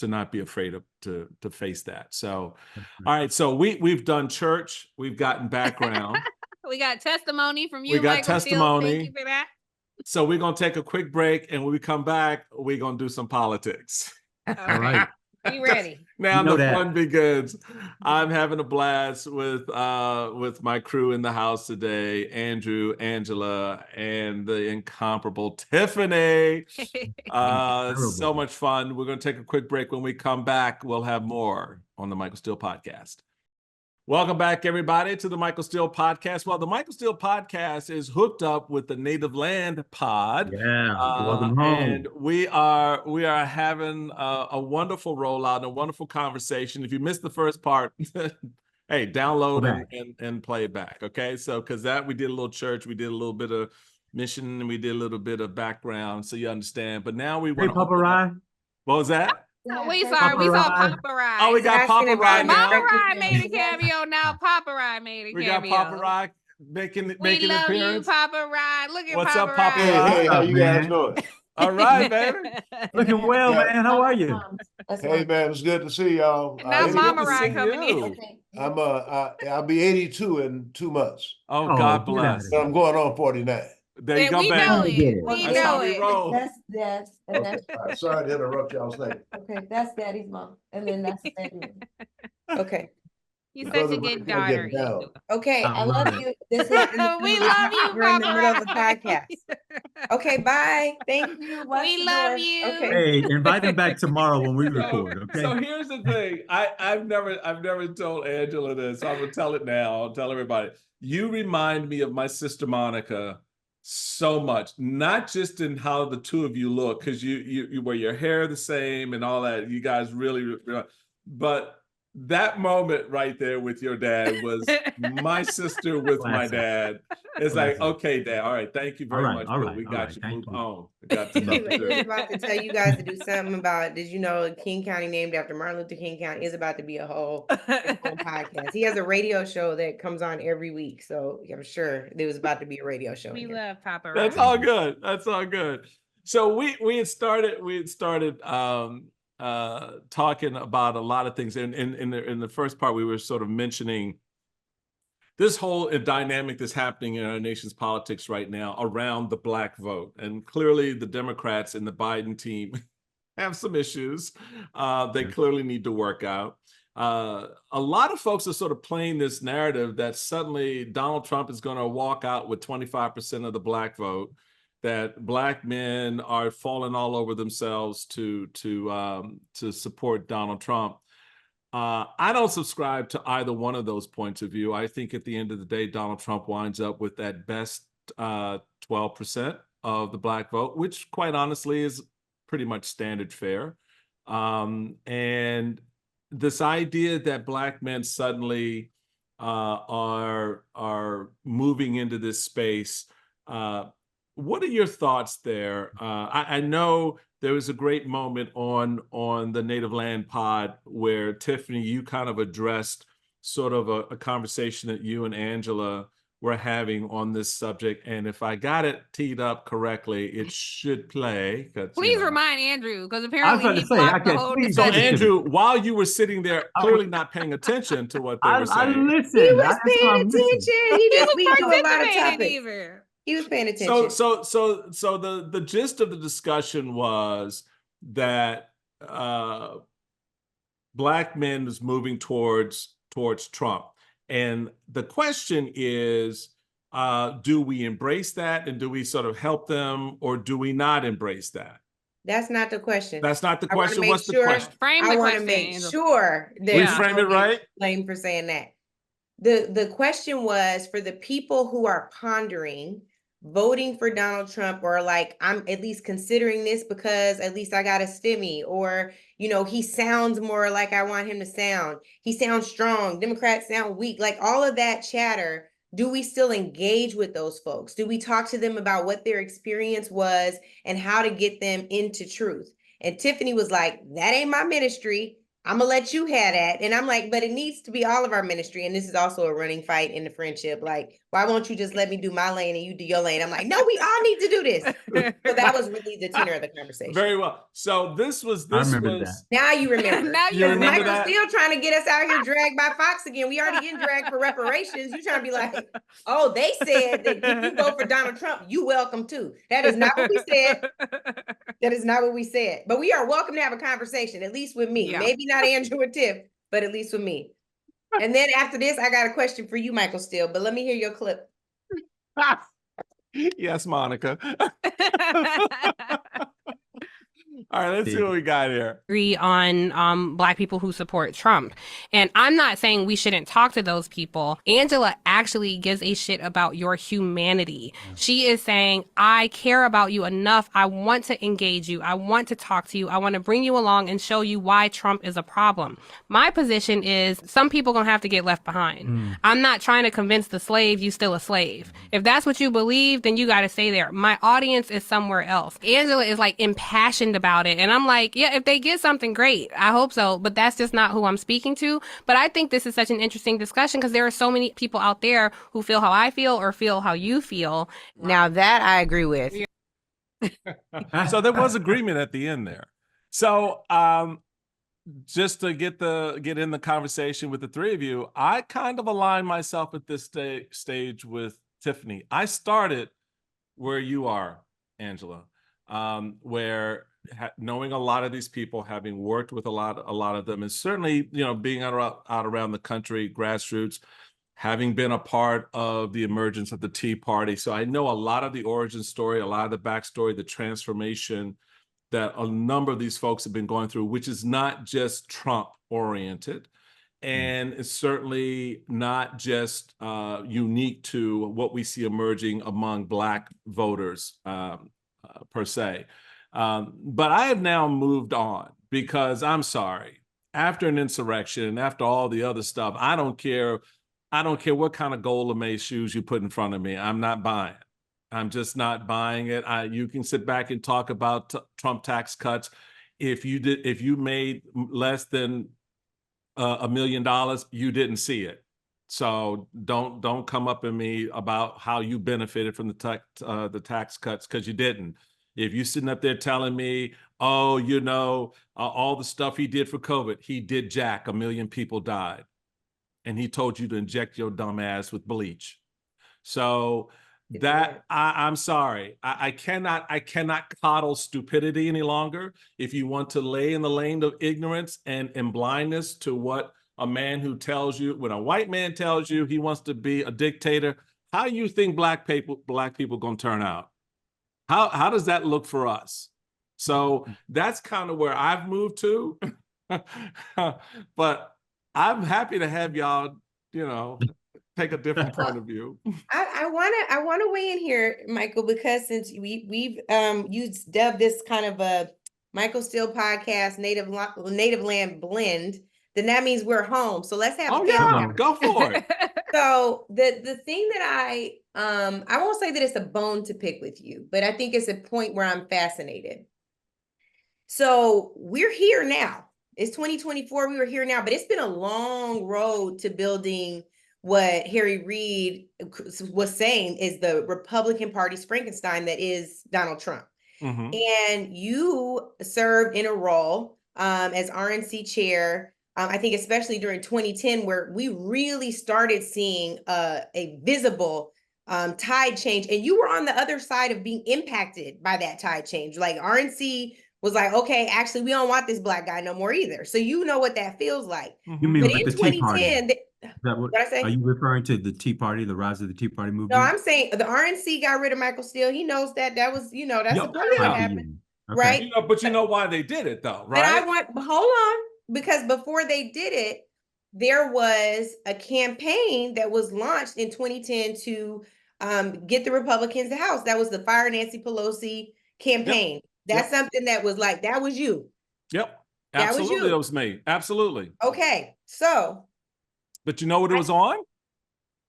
not be afraid to face that. So, all right. So we've done church. We've gotten background. We got testimony from you. We got Michael testimony. Thank you for that. So we're going to take a quick break, and when we come back, we're going to do some politics. All right. Be ready. Now the fun begins. I'm having a blast with my crew in the house today, Andrew, Angela, and the incomparable Tiffany. So much fun. We're going to take a quick break. When we come back, we'll have more on the Michael Steele Podcast. Welcome back, everybody, to the Michael Steele Podcast. Well, the Michael Steele Podcast is hooked up with the Native Land Pod. Yeah, welcome home. And we are having a wonderful rollout and a wonderful conversation. If you missed the first part, hey, download and play it back, okay? So, because we did a little church, we did a little bit of mission, and we did a little bit of background, so you understand. But now we want to. Papa Rye. What was that? No, we saw Papa Rye. Oh, we got Papa Rye now. Mama Rye made a cameo now. Papa Rye made a cameo. We got Papa Rye making an appearance. We love you, Papa Rye. Look at What's Papa up, Papa Rye. Rye? Hey, how you guys doing? All right, baby. Looking well, man. How are you? Hey, man, it's good to see y'all. Now Mama Rye see coming you. in. I'll be 82 in 2 months. Oh, Oh, God get bless. outta So I'm going on 49. There you And go, we baby. know baby. it. We That's how know we it. roll. That's and that's All right, sorry to interrupt y'all's thing. okay. That's Daddy's mom, and then that's Daddy. Okay. You're Because such a of good what we're daughter. getting down. Okay. I love you. This is We love you, We're in the Papa middle of the Rye. podcast. Okay, bye. Thank you. Watch We the love door. you. Okay. Hey, invite him back tomorrow when we So, record, okay? so here's the thing. I've never told Angela this. I'm gonna tell it now. I'll tell everybody. You remind me of my sister Monica so much, not just in how the two of you look, because you wear your hair the same and all that. You guys really, but that moment right there with your dad was my sister with my Classic. dad. It's like, Classic. okay, Dad. All right, thank you very much. all Bill. right, We all got right, you. thank Move you. on. We got to He stuff to was do. about to tell you guys to do something about, did you know King County named after Martin Luther King County is about to be a whole podcast. He has a radio show that comes on every week. So I'm sure there was about to be a radio show. We in here. love Papa Rye. That's all good. That's all good. So we had started talking about a lot of things. In the first part, we were sort of mentioning this whole dynamic that's happening in our nation's politics right now around the Black vote. And clearly the Democrats and the Biden team have some issues they clearly need to work out. A lot of folks are sort of playing this narrative that suddenly Donald Trump is going to walk out with 25% of the Black vote, that Black men are falling all over themselves to support Donald Trump. I don't subscribe to either one of those points of view. I think at the end of the day, Donald Trump winds up with that best 12% of the Black vote, which quite honestly is pretty much standard fare. And this idea that Black men suddenly are moving into this space, what are your thoughts there? I know there was a great moment on the Native Land Pod where Tiffany, you kind of addressed sort of a conversation that you and Angela were having on this subject. And if I got it teed up correctly, it should play. Please remind Andrew, because I was apparently about he to say, blocked I the can't- whole please So don't discussion. Andrew, while you were sitting there clearly not paying attention to what they were I saying. listened. He was That's what paying I'm attention. missing. We do a lot of participating topics. even. He was paying attention. So the gist of the discussion was that Black men was moving towards Trump. And the question is, do we embrace that and do we sort of help them, or do we not embrace that? That's not the question. That's not the I wanna question. make What's the sure- question? Frame I the want to question, make Andrew. sure that We frame it right? Blame for saying that. The question was for the people who are pondering voting for Donald Trump, or like, I'm at least considering this because at least I got a stimmy, or, you know, he sounds more like I want him to sound. He sounds strong. Democrats sound weak. Like all of that chatter. Do we still engage with those folks? Do we talk to them about what their experience was and how to get them into truth? And Tiffany was like, that ain't my ministry. I'm gonna let you have that. And I'm like, but it needs to be all of our ministry. And this is also a running fight in the friendship. Like, why won't you just let me do my lane and you do your lane? I'm like, no, we all need to do this. So that was really the tenor of the conversation. Very well. So this was I remember that. Now you remember. Now You remember Michael's that? still trying to get us out here dragged by Fox again. We already getting dragged for reparations. You trying to be like, oh, they said that if you vote for Donald Trump, you welcome too. That is not what we said. That is not what we said. But we are welcome to have a conversation, at least with me. Yeah. Maybe not Andrew or Tiff, but at least with me. And then after this, I got a question for you, Michael Steele. But let me hear your clip. Yes, Monica. All right, let's see what we got here. Agree on Black people who support Trump. And I'm not saying we shouldn't talk to those people. Angela actually gives a shit about your humanity. She is saying, I care about you enough. I want to engage you. I want to talk to you. I want to bring you along and show you why Trump is a problem. My position is some people gonna have to get left behind. I'm not trying to convince the slave you still a slave. If that's what you believe, then you got to stay there. My audience is somewhere else. Angela is like impassioned about it. And I'm like, yeah, if they get something great, I hope so. But that's just not who I'm speaking to. But I think this is such an interesting discussion because there are so many people out there who feel how I feel or feel how you feel. Now that I agree with. So there was agreement at the end there. So just to get in the conversation with the three of you, I kind of align myself at this stage with Tiffany. I started where you are, Angela, where knowing a lot of these people, having worked with a lot of them, and certainly, being out around the country, grassroots, having been a part of the emergence of the Tea Party. So I know a lot of the origin story, a lot of the backstory, the transformation that a number of these folks have been going through, which is not just Trump oriented. And it's certainly not just unique to what we see emerging among Black voters per se. But I have now moved on because I'm sorry, after an insurrection and after all the other stuff, I don't care what kind of gold lame shoes you put in front of me. I'm not buying. I'm just not buying it. You can sit back and talk about Trump tax cuts. If you made less than $1 million, you didn't see it. So don't come up at me about how you benefited from the tax cuts, because you didn't. If you sitting up there telling me, oh, all the stuff he did for COVID, he did jack, 1 million people died, and he told you to inject your dumb ass with bleach. So that I'm sorry, I cannot coddle stupidity any longer. If you want to lay in the lane of ignorance and blindness to what a man who tells you, when a white man tells you he wants to be a dictator, how you think black people gonna turn out? How does that look for us? So that's kind of where I've moved to. But I'm happy to have y'all, take a different point of view. I want to weigh in here, Michael, because since we've you dubbed this kind of a Michael Steele podcast native land blend, then that means we're home. So let's have go for it. So the thing that I won't say that it's a bone to pick with you, but I think it's a point where I'm fascinated. So we're here now. It's 2024. We were here now, but it's been a long road to building what Harry Reid was saying is the Republican Party's Frankenstein that is Donald Trump. Mm-hmm. And you served in a role as RNC chair, I think especially during 2010, where we really started seeing a visible tide change. And you were on the other side of being impacted by that tide change. Like RNC was like, okay, actually, we don't want this Black guy no more either. So you know what that feels like. You mean but like in the 2010, Tea Party? What I say? Are you referring to the Tea Party, the rise of the Tea Party movement? No, I'm saying the RNC got rid of Michael Steele. He knows that was, that's a part of what happened, right? But you know why they did it though, right? Hold on, because before they did it, there was a campaign that was launched in 2010 to get the Republicans to House. That was the Fire Nancy Pelosi campaign. Yep. That's something that was like, that was you. Yep. Absolutely. That was me. Absolutely. Okay. So. But you know what it was on?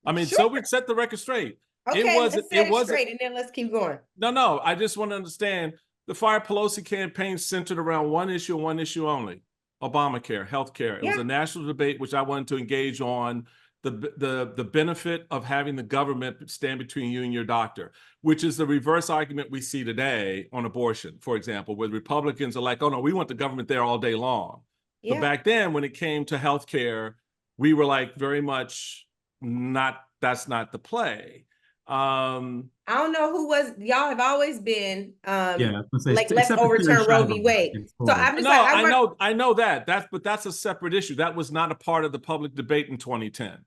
I mean, sure. So we set the record straight. Okay, let's set it straight and then let's keep going. No. I just want to understand the Fire Pelosi campaign centered around one issue and one issue only: Obamacare, healthcare. It was a national debate, which I wanted to engage on the benefit of having the government stand between you and your doctor, which is the reverse argument we see today on abortion, for example, where Republicans are like, oh no, we want the government there all day long. But back then, when it came to healthcare, we were like very much that's not the play. I don't know y'all have always been like let's overturn Roe v. Wade. So I'm just I know that. That's a separate issue. That was not a part of the public debate in 2010.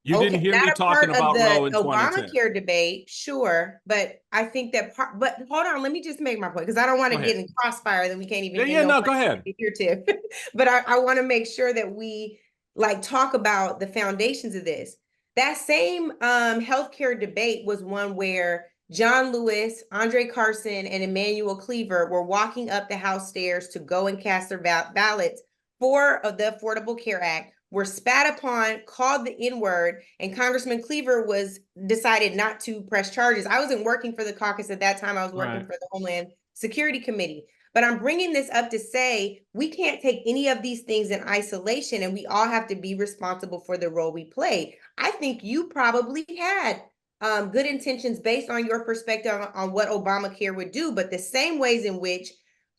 You didn't hear me not a talking part of about Roe in the 2010. Obamacare debate, sure, but I think that part. But hold on, let me just make my point because I don't want to get in crossfire that we can't even. Yeah, no, go ahead. Here, Tiff. But I want to make sure that we like talk about the foundations of this. That same healthcare debate was one where John Lewis, Andre Carson, and Emmanuel Cleaver were walking up the House stairs to go and cast their ballots for the Affordable Care Act, were spat upon, called the N-word, and Congressman Cleaver decided not to press charges. I wasn't working for the caucus at that time. I was working for the Homeland Security Committee. But I'm bringing this up to say we can't take any of these things in isolation, and we all have to be responsible for the role we play. I think you probably had good intentions based on your perspective on what Obamacare would do, but the same ways in which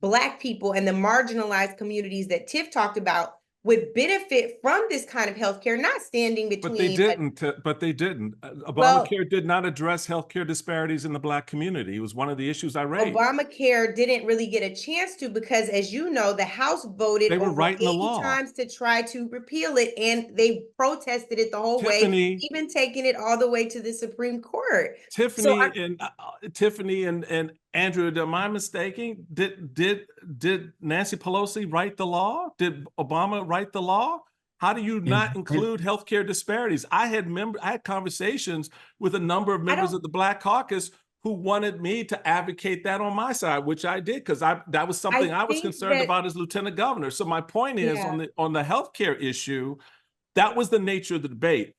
Black people and the marginalized communities that Tiff talked about would benefit from this kind of healthcare, not standing between. But they didn't. Obamacare did not address healthcare disparities in the Black community. It was one of the issues I raised. Obamacare didn't really get a chance to because, as you know, the House voted over 80 times to try to repeal it, and they protested it the whole way, even taking it all the way to the Supreme Court. Tiffany and Andrew, am I mistaken? Did Nancy Pelosi write the law? Did Obama write the law? How do you not include healthcare disparities? I had conversations with a number of members of the Black Caucus who wanted me to advocate that on my side, which I did because that was something I was concerned about as lieutenant governor. So my point is on the healthcare issue, that was the nature of the debate.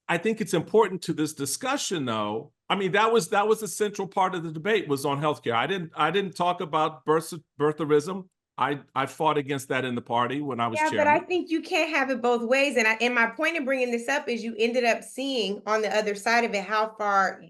I think it's important to this discussion, though. I mean, that was a central part of the debate was on healthcare. I didn't talk about birtherism. I fought against that in the party when I was chairman. But I think you can't have it both ways. And my point in bringing this up is you ended up seeing on the other side of it how far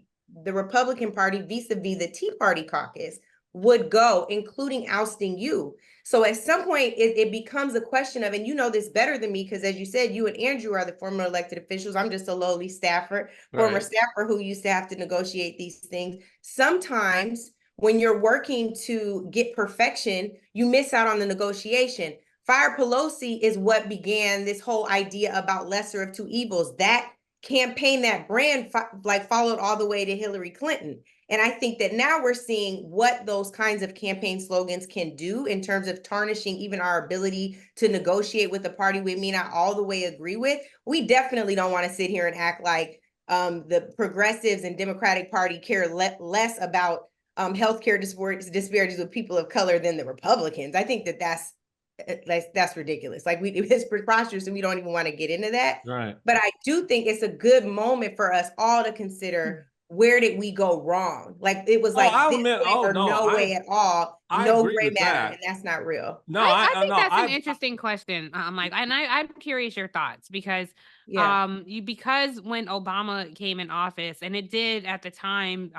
the Republican Party vis-a-vis the Tea Party caucus would go, including ousting you. So at some point, it becomes a question of, and you know this better than me, because as you said, you and Andrew are the former elected officials. I'm just a lowly staffer, former staffer who used to have to negotiate these things. Sometimes when you're working to get perfection, you miss out on the negotiation. Fire Pelosi is what began this whole idea about lesser of two evils. That campaign, that brand followed all the way to Hillary Clinton. And I think that now we're seeing what those kinds of campaign slogans can do in terms of tarnishing even our ability to negotiate with the party we may not all the way agree with. We definitely don't want to sit here and act like the progressives and Democratic Party care less about healthcare disparities with people of color than the Republicans. I think that's ridiculous. Like it's preposterous, and we don't even want to get into that. Right. But I do think it's a good moment for us all to consider, where did we go wrong? Like it was like no way at all, no gray matter, and that's not real. No, I think that's an interesting question, Mike, and I'm curious your thoughts because because when Obama came in office, and it did at the time,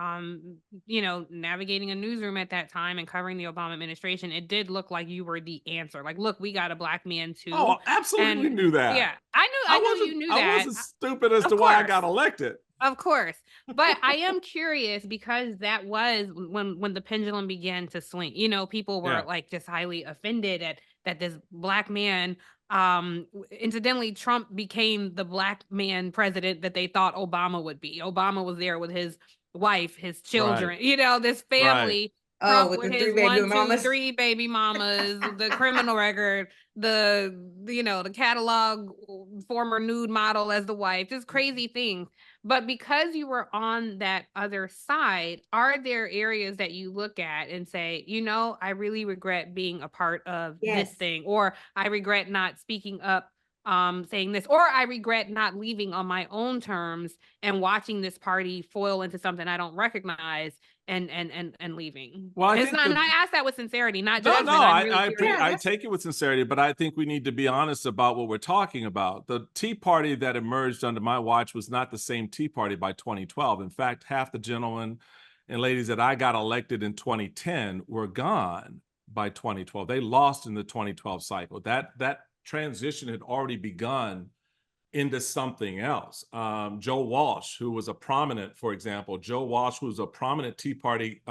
navigating a newsroom at that time and covering the Obama administration, it did look like you were the answer. Like, look, we got a Black man too. Oh, absolutely knew that. Yeah, I knew you knew that. I wasn't stupid as to why I got elected. Of course. But I am curious because that was when the pendulum began to swing. People were like just highly offended that this Black man, incidentally, Trump became the Black man president that they thought Obama would be. Obama was there with his wife, his children, this family. Trump with his 3 baby mamas, the criminal record, the catalog, former nude model as the wife, just crazy things. But because you were on that other side, are there areas that you look at and say, I really regret being a part of this thing, or I regret not speaking up, saying this, or I regret not leaving on my own terms and watching this party foil into something I don't recognize and leaving? Well, I ask that with sincerity, not judgment. I take it with sincerity, but I think we need to be honest about what we're talking about. The Tea Party that emerged under my watch was not the same Tea Party by 2012. In fact, half the gentlemen and ladies that I got elected in 2010 were gone by 2012. They lost in the 2012 cycle. That transition had already begun into something else. Joe Walsh, who was a prominent, for example, Joe Walsh, who was a prominent Tea Party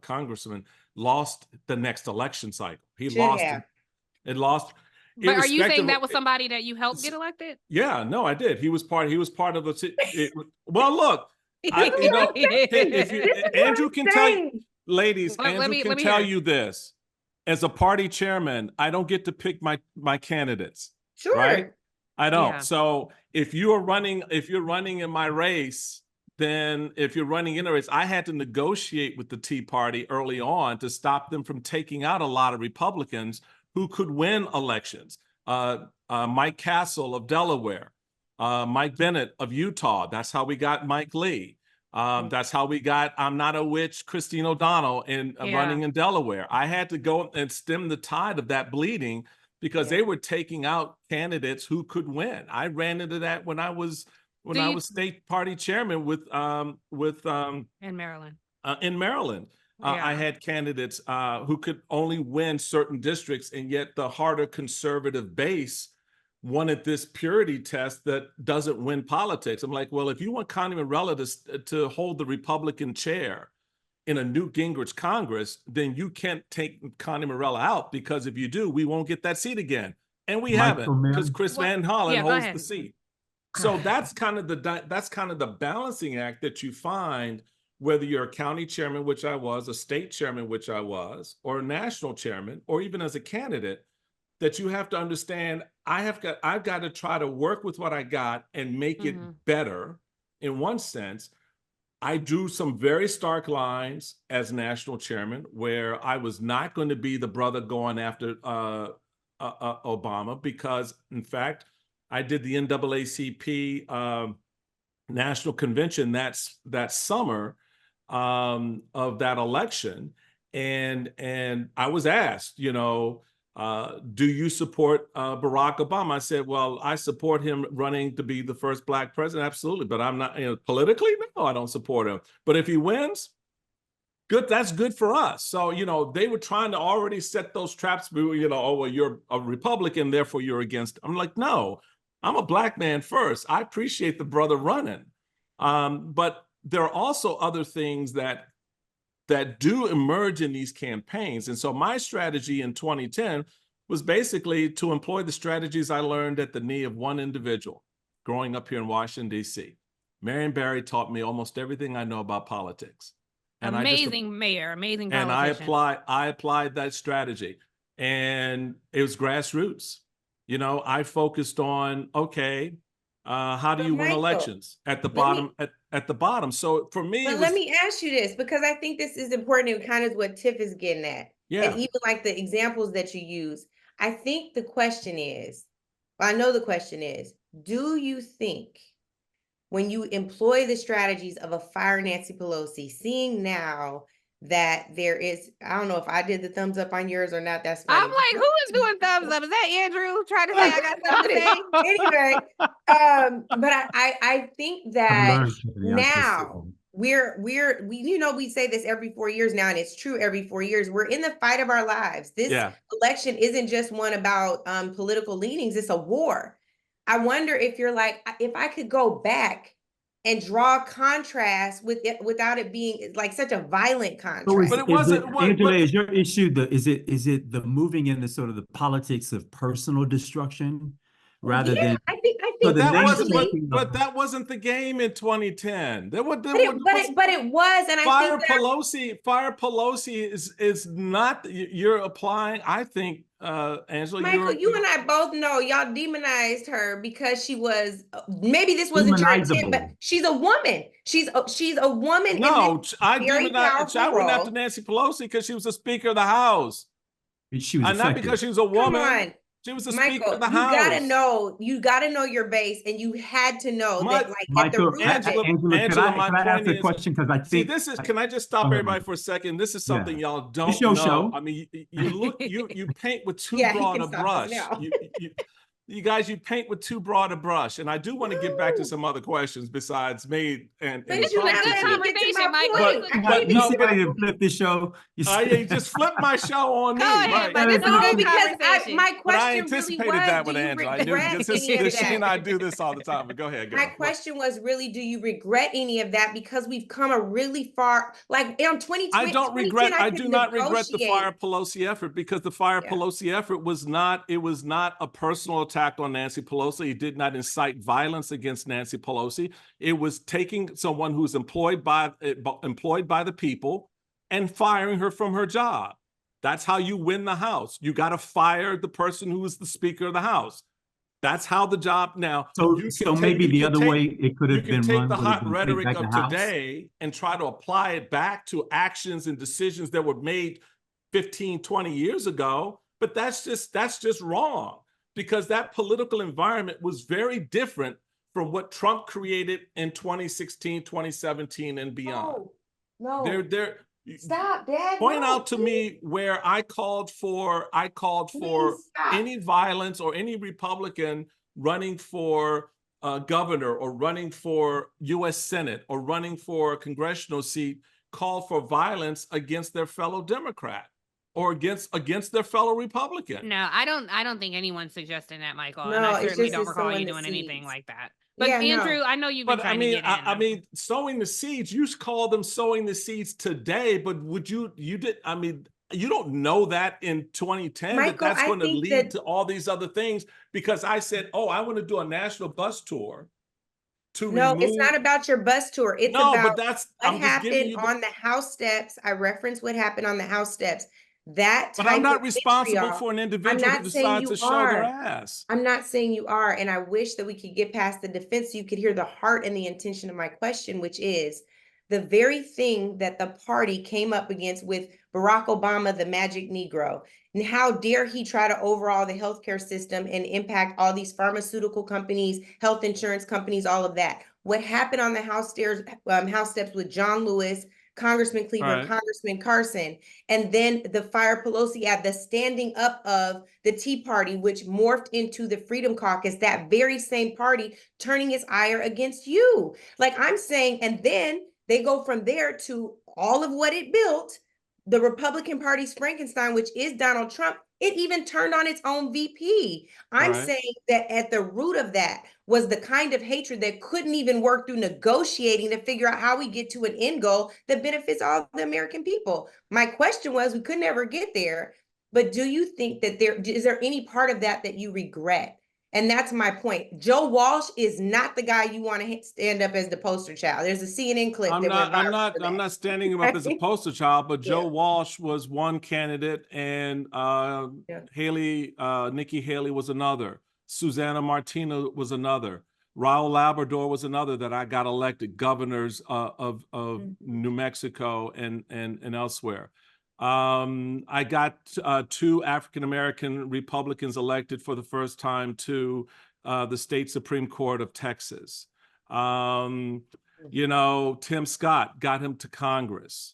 congressman, lost the next election cycle. He lost. But are you saying that was somebody that you helped get elected? Yeah, no, I did. He was part of the. Well, look, Andrew can tell you, ladies, Andrew can tell you this. As a party chairman, I don't get to pick my candidates. Sure. Right? I don't. Yeah. So if you're running in my race, then if you're running in a race, I had to negotiate with the Tea Party early on to stop them from taking out a lot of Republicans who could win elections. Mike Castle of Delaware, Mike Bennett of Utah. That's how we got Mike Lee. That's how we got I'm Not a Witch, Christine O'Donnell running in Delaware. I had to go and stem the tide of that bleeding because they were taking out candidates who could win. I ran into that when I was state party chairman with in Maryland. In Maryland. I had candidates who could only win certain districts, and yet the harder conservative base wanted this purity test that doesn't win politics. I'm like, well, if you want Connie Morella to hold the Republican chair in a Newt Gingrich Congress, then you can't take Connie Morella out, because if you do, we won't get that seat again. And we haven't, because Chris Van Hollen holds the seat. So that's kind of the balancing act that you find, whether you're a county chairman, which I was, a state chairman, which I was, or a national chairman, or even as a candidate, that you have to understand, I've got to try to work with what I got and make it better. In one sense, I drew some very stark lines as national chairman, where I was not going to be the brother going after Obama, because in fact, I did the NAACP national convention that summer of that election, and I was asked, do you support Barack Obama? I said, well, I support him running to be the first Black president, absolutely, but I'm not, politically, no, I don't support him. But if he wins, good, that's good for us. So, they were trying to already set those traps, oh, well, you're a Republican, therefore you're against. I'm like, no, I'm a Black man first. I appreciate the brother running. But there are also other things that do emerge in these campaigns. And so my strategy in 2010 was basically to employ the strategies I learned at the knee of one individual growing up here in Washington, D.C. Marion Barry taught me almost everything I know about politics. And amazing mayor, amazing politician. And I applied that strategy. And it was grassroots. I focused on, okay, how do you win elections at the bottom? At the bottom. So for me, let me ask you this, because I think this is important. It kind of is what Tiff is getting at. Yeah. And even like the examples that you use, I think the question is, I know the question is, do you think when you employ the strategies of a fire Nancy Pelosi, seeing now that there is, I don't know if I did the thumbs up on yours or not, that's funny. I'm like, who is doing thumbs up? Is that Andrew trying to say I got something to say? Anyway, but I think that now we say this every 4 years now, and it's true every 4 years. We're in the fight of our lives. This election isn't just one about political leanings, it's a war. I wonder if you're like, if I could go back and draw a contrast with it without it being like such a violent contrast. But it wasn't. Angela, is your issue is it the moving into sort of the politics of personal destruction rather than? I think but that wasn't the game in 2010. But it was, and I think Fire Pelosi is not. You're applying. I think, Angela, Michael, you and I both know y'all demonized her because she was. Maybe this wasn't your intent, but she's a woman. She's a woman. No, I went after Nancy Pelosi because she was the Speaker of the House. She was not because she was a woman. Come on. She was the Michael, Speaker of the House. You gotta know your base, and you had to know that, like, Michael, at the root Angela, can I ask a question? Because I think can I just stop everybody for a second? This is something y'all don't know. Show. I mean, you paint with too broad a brush. you guys, you paint with too broad a brush. And I do want to get back to some other questions besides me and But This is a now good let me get to conversation, my Michael. point. This is a I good- can't no, You but- ready to flip this show? yeah, you just flipped my show on me. Go ahead, right? Mike. This is a No, good because conversation. my But I question really anticipated was, that do with you Angela. I knew regret because any of she and I that? do this all the time. But go ahead, girl. My question was really, do you regret any of that? Because we've come a really far, like in 2020, I don't regret. 2010, I could do not regret the negotiate. fire Pelosi effort because the fire Yeah. Pelosi effort was not. It was not a personal attack on Nancy Pelosi. It did not incite violence against Nancy Pelosi. It was taking someone who's employed by the people and firing her from her job. That's how you win the House. You got to fire the person who is the Speaker of the House. That's how the job now. So maybe the other way it could You have can been take run the would have hot been take rhetoric back of the House. today and try to apply it back to actions and decisions that were made 15, 20 years ago. But that's just wrong because that political environment was very different from what Trump created in 2016, 2017 and beyond. No. They're Stop, Dad. point no, out to me where I called for Please stop. any violence or any Republican running for governor or running for U.S. Senate or running for a congressional seat called for violence against their fellow Democrat or against their fellow Republican. No, I don't think anyone's suggesting that, Michael. No, and I it's certainly just don't it's recall you sowing the doing anything seeds. like that. But Yeah, no. Andrew, I know you've been But trying to get in. I mean, sowing the seeds. You call them sowing the seeds today, but would you did? I mean, you don't know that in 2010 Michael, that's I going to think lead that- to all these other things because I said, oh, I want to do a national bus tour to No, remove. it's not about your bus tour. It's No, about but that's what I'm just giving happened you. on the House steps. I referenced what happened on the House steps. That But type I'm not of responsible vitriol- for an I'm individual who not saying decides you to show their are. ass. I'm not saying you are, and I wish that we could get past the defense so you could hear the heart and the intention of my question, which is the very thing that the party came up against with Barack Obama, the magic Negro. And how dare he try to overhaul the healthcare system and impact all these pharmaceutical companies, health insurance companies, all of that. What happened on the House steps with John Lewis, Congressman Cleveland, Right. Congressman Carson, and then the fire Pelosi at the standing up of the Tea Party, which morphed into the Freedom Caucus, that very same party turning its ire against you. Like I'm saying, and then they go from there to all of what it built, the Republican Party's Frankenstein, which is Donald Trump. It even turned on its own VP. I'm Right. saying that at the root of that was the kind of hatred that couldn't even work through negotiating to figure out how we get to an end goal that benefits all the American people. My question was, we could never get there, but do you think that is there any part of that that you regret? And that's my point. Joe Walsh is not the guy you want to stand up as the poster child. There's a CNN clip. I'm that went viral for I'm that. not standing him up as a Right? poster child, but Joe Yeah. Walsh was one candidate and Yeah. Nikki Haley was another. Susanna Martina was another. Raul Labrador was another that I got elected governors of New Mexico and elsewhere. I got two African-American Republicans elected for the first time to the state Supreme Court of Texas. You know, Tim Scott got him to Congress.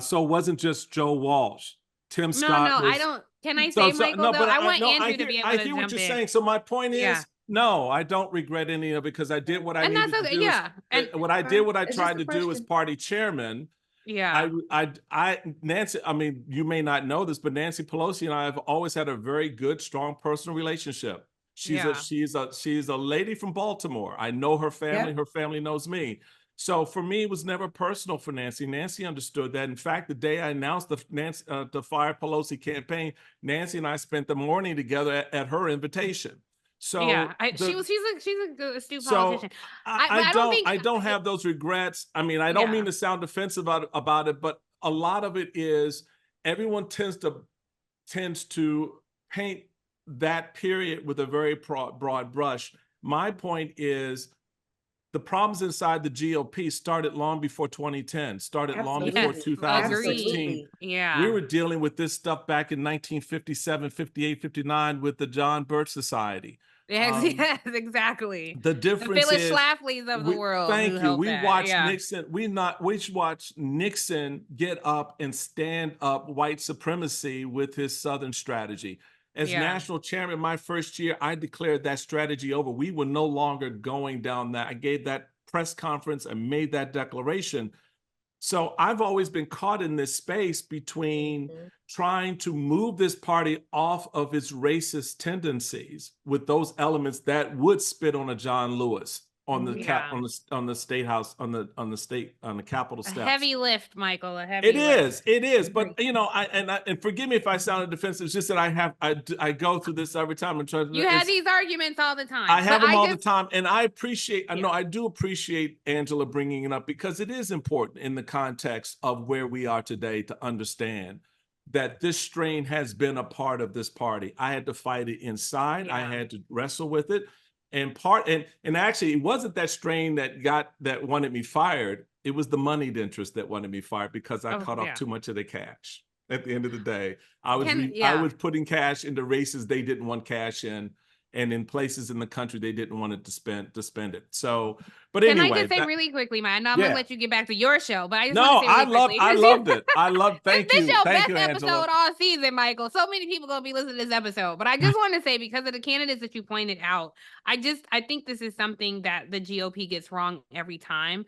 So it wasn't just Joe Walsh. Tim Scott I don't. Can I say, Michael, though? I want Andrew to be able to I hear what jump you're in. saying. So my point is, Yeah. no, I don't regret any of it because I did what I And needed that's to okay, do. yeah. And What I It's tried just to a do as question. party chairman. Yeah. Nancy, I mean, you may not know this, but Nancy Pelosi and I have always had a very good, strong personal relationship. She's a lady from Baltimore. I know her family. Yep. Her family knows me. So for me, it was never personal for Nancy. Nancy understood that. In fact, the day I announced the Fire Pelosi campaign, Nancy and I spent the morning together at her invitation. So yeah, she's a good astute so politician. I don't have those regrets. I mean, I don't mean to sound defensive about it, but a lot of it is everyone tends to paint that period with a very broad brush. My point is the problems inside the GOP started long before 2010, started long before Absolutely. 2016. Absolutely. Yeah. We were dealing with this stuff back in 1957, 58, 59 with the John Birch Society. Yes, yes, exactly. The difference Phyllis is Schlafly's of the world. Thank who you. helped We that. watched Yeah. Nixon. We watched Nixon get up and stand up white supremacy with his Southern strategy. As Yeah. national chairman, my first year, I declared that strategy over. We were no longer going down that. I gave that press conference and made that declaration. So I've always been caught in this space between trying to move this party off of its racist tendencies with those elements that would spit on a John Lewis on the on the state house, on the Capitol steps. A heavy lift, Michael. A heavy It lift. is. But you know, and forgive me if I sounded defensive. It's just that I go through this every time and try to. You have these arguments all the time. I have them all the time, and I appreciate. I know I do appreciate Angela bringing it up because it is important in the context of where we are today to understand that this strain has been a part of this party. I had to fight it inside. I had to wrestle with it. And actually, it wasn't that strain that wanted me fired. It was the moneyed interest that wanted me fired because I cut off too much of the cash. At the end of the day, I was putting cash into races they didn't want cash in, and in places in the country they didn't want it to spend it. So, but anyway, can I just say really quickly, man? I'm gonna let you get back to your show, but I just no, want to say really I loved it. I love. Thank you, this your thank best you, episode Angela. all season, Michael. So many people gonna be listening to this episode, but I just want to say because of the candidates that you pointed out, I think this is something that the GOP gets wrong every time.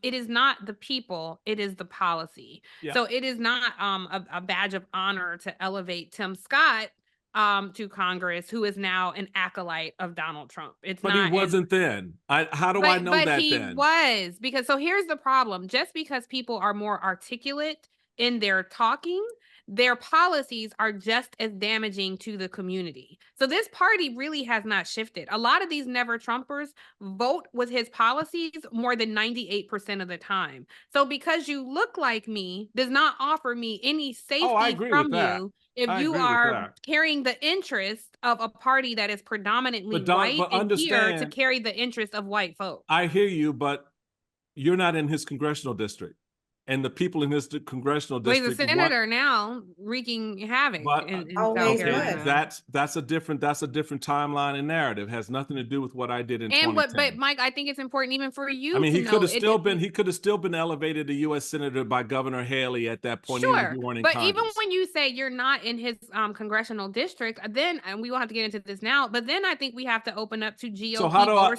It is not the people, it is the policy. Yeah. So it is not a badge of honor to elevate Tim Scott to Congress, who is now an acolyte of Donald Trump. But he wasn't then. How do I know that then? But he was, because so here's the problem. Just because people are more articulate in their talking, their policies are just as damaging to the community. So this party really has not shifted. A lot of these never Trumpers vote with his policies more than 98% of the time. So because you look like me does not offer me any safety from you if you are carrying the interest of a party that is predominantly white and here to carry the interest of white folks. I hear you, but you're not in his congressional district. And the people in his congressional district. He's a senator now, wreaking havoc in South Carolina. That's a different timeline and narrative. It has nothing to do with what I did in 2010. But Mike, I think it's important even for you. I mean, he could have still been elevated to U.S. senator by Governor Haley at that point. Sure, but even when you say you're not in his congressional district, then and we will have to get into this now. But then I think we have to open up to GOP.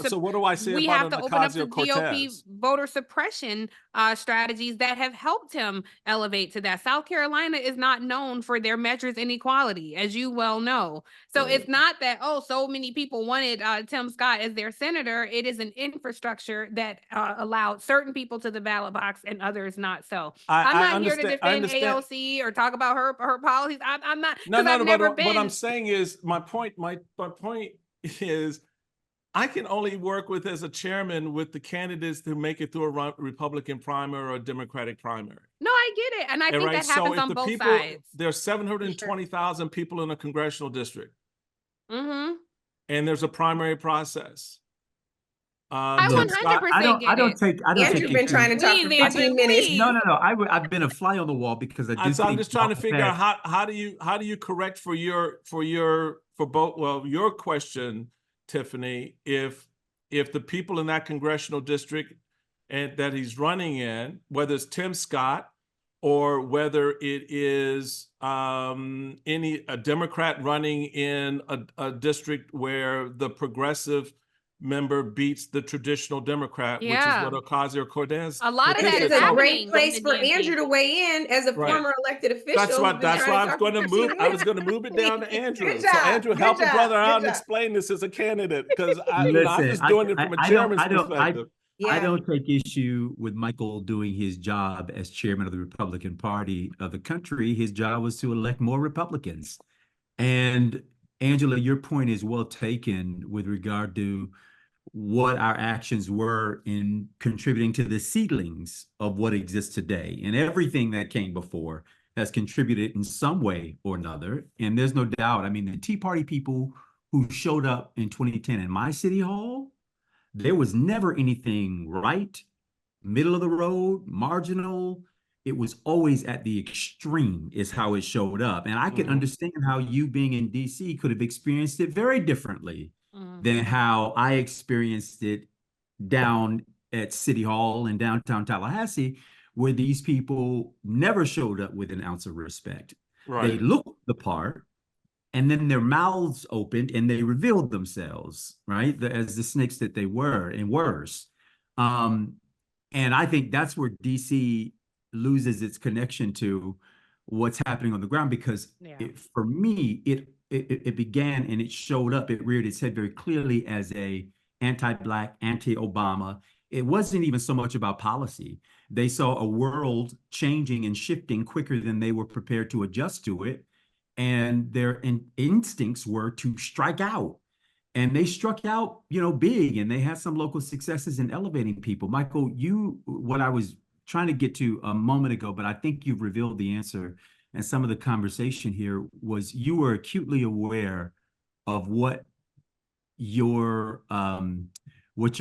So what do I say? We about have to open up to Ocasio-Cortez? GOP voter suppression strategies that have helped him elevate to that. South Carolina is not known for their measures inequality, as you well know. So it's not that, so many people wanted Tim Scott as their senator. It is an infrastructure that allowed certain people to the ballot box and others not so. I'm not here to defend AOC or talk about her policies. I'm not, because I've never been. What I'm saying is, my point is, I can only work as a chairman with the candidates who make it through a Republican primary or a Democratic primary. No, I get it. And I think that happens on both sides. There's 720,000 people in a congressional district. Mm-hmm. And there's a primary process. I 100% I don't take Andrew's been trying to talk for 15 minutes. No. I've been a fly on the wall because I'm just trying to figure out how do you correct for your question, Tiffany, if the people in that congressional district and that he's running in, whether it's Tim Scott or whether it is a Democrat running in a district where the progressive member beats the traditional Democrat, which is what Ocasio-Cortez. A lot of that is a great place for Andrew to weigh in as a former elected official. That's why I was going to move. I was going to move it down to Andrew. So Andrew, help a brother out and explain this as a candidate, because I'm just doing it from a chairman's perspective. I don't take issue with Michael doing his job as chairman of the Republican Party of the country. His job was to elect more Republicans. And Angela, your point is well taken with regard to what our actions were in contributing to the seedlings of what exists today. And everything that came before has contributed in some way or another. And there's no doubt, I mean, the Tea Party people who showed up in 2010 in my city hall, there was never anything right, middle of the road, marginal. It was always at the extreme is how it showed up. And I can understand how you being in DC could have experienced it very differently than how I experienced it down at City Hall in downtown Tallahassee, where these people never showed up with an ounce of respect. Right. They looked the part, And then their mouths opened and they revealed themselves, right? As the snakes that they were and worse. And I think that's where DC loses its connection to what's happening on the ground, because for me, it began and it showed up. It reared its head very clearly as a anti-Black, anti-Obama. It wasn't even so much about policy. They saw a world changing and shifting quicker than they were prepared to adjust to it. And their instincts were to strike out. And they struck out, big, and they had some local successes in elevating people. Michael, what I was trying to get to a moment ago, but I think you've revealed the answer. And some of the conversation here was you were acutely aware of what your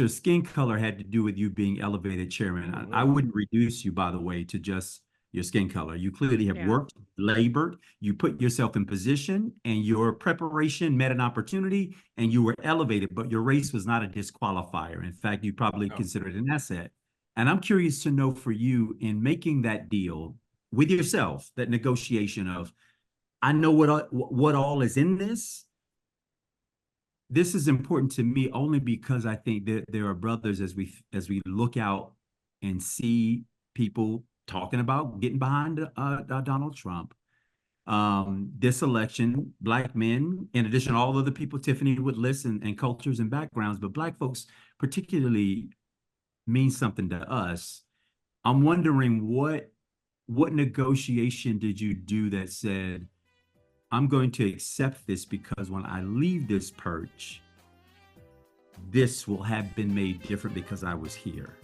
skin color had to do with you being elevated chairman. I wouldn't reduce you, by the way, to just your skin color. You clearly have worked, labored, you put yourself in position, and your preparation met an opportunity, and you were elevated, but your race was not a disqualifier. In fact, you probably consider it an asset. And I'm curious to know, for you, in making that deal with yourself, that negotiation of, I know what all is in this. This is important to me only because I think that there are brothers, as we look out and see people talking about getting behind Donald Trump, this election, Black men, in addition to all other people Tiffany would list, and cultures and backgrounds, but Black folks particularly mean something to us. I'm wondering what negotiation did you do that said, I'm going to accept this because when I leave this perch, this will have been made different because I was here?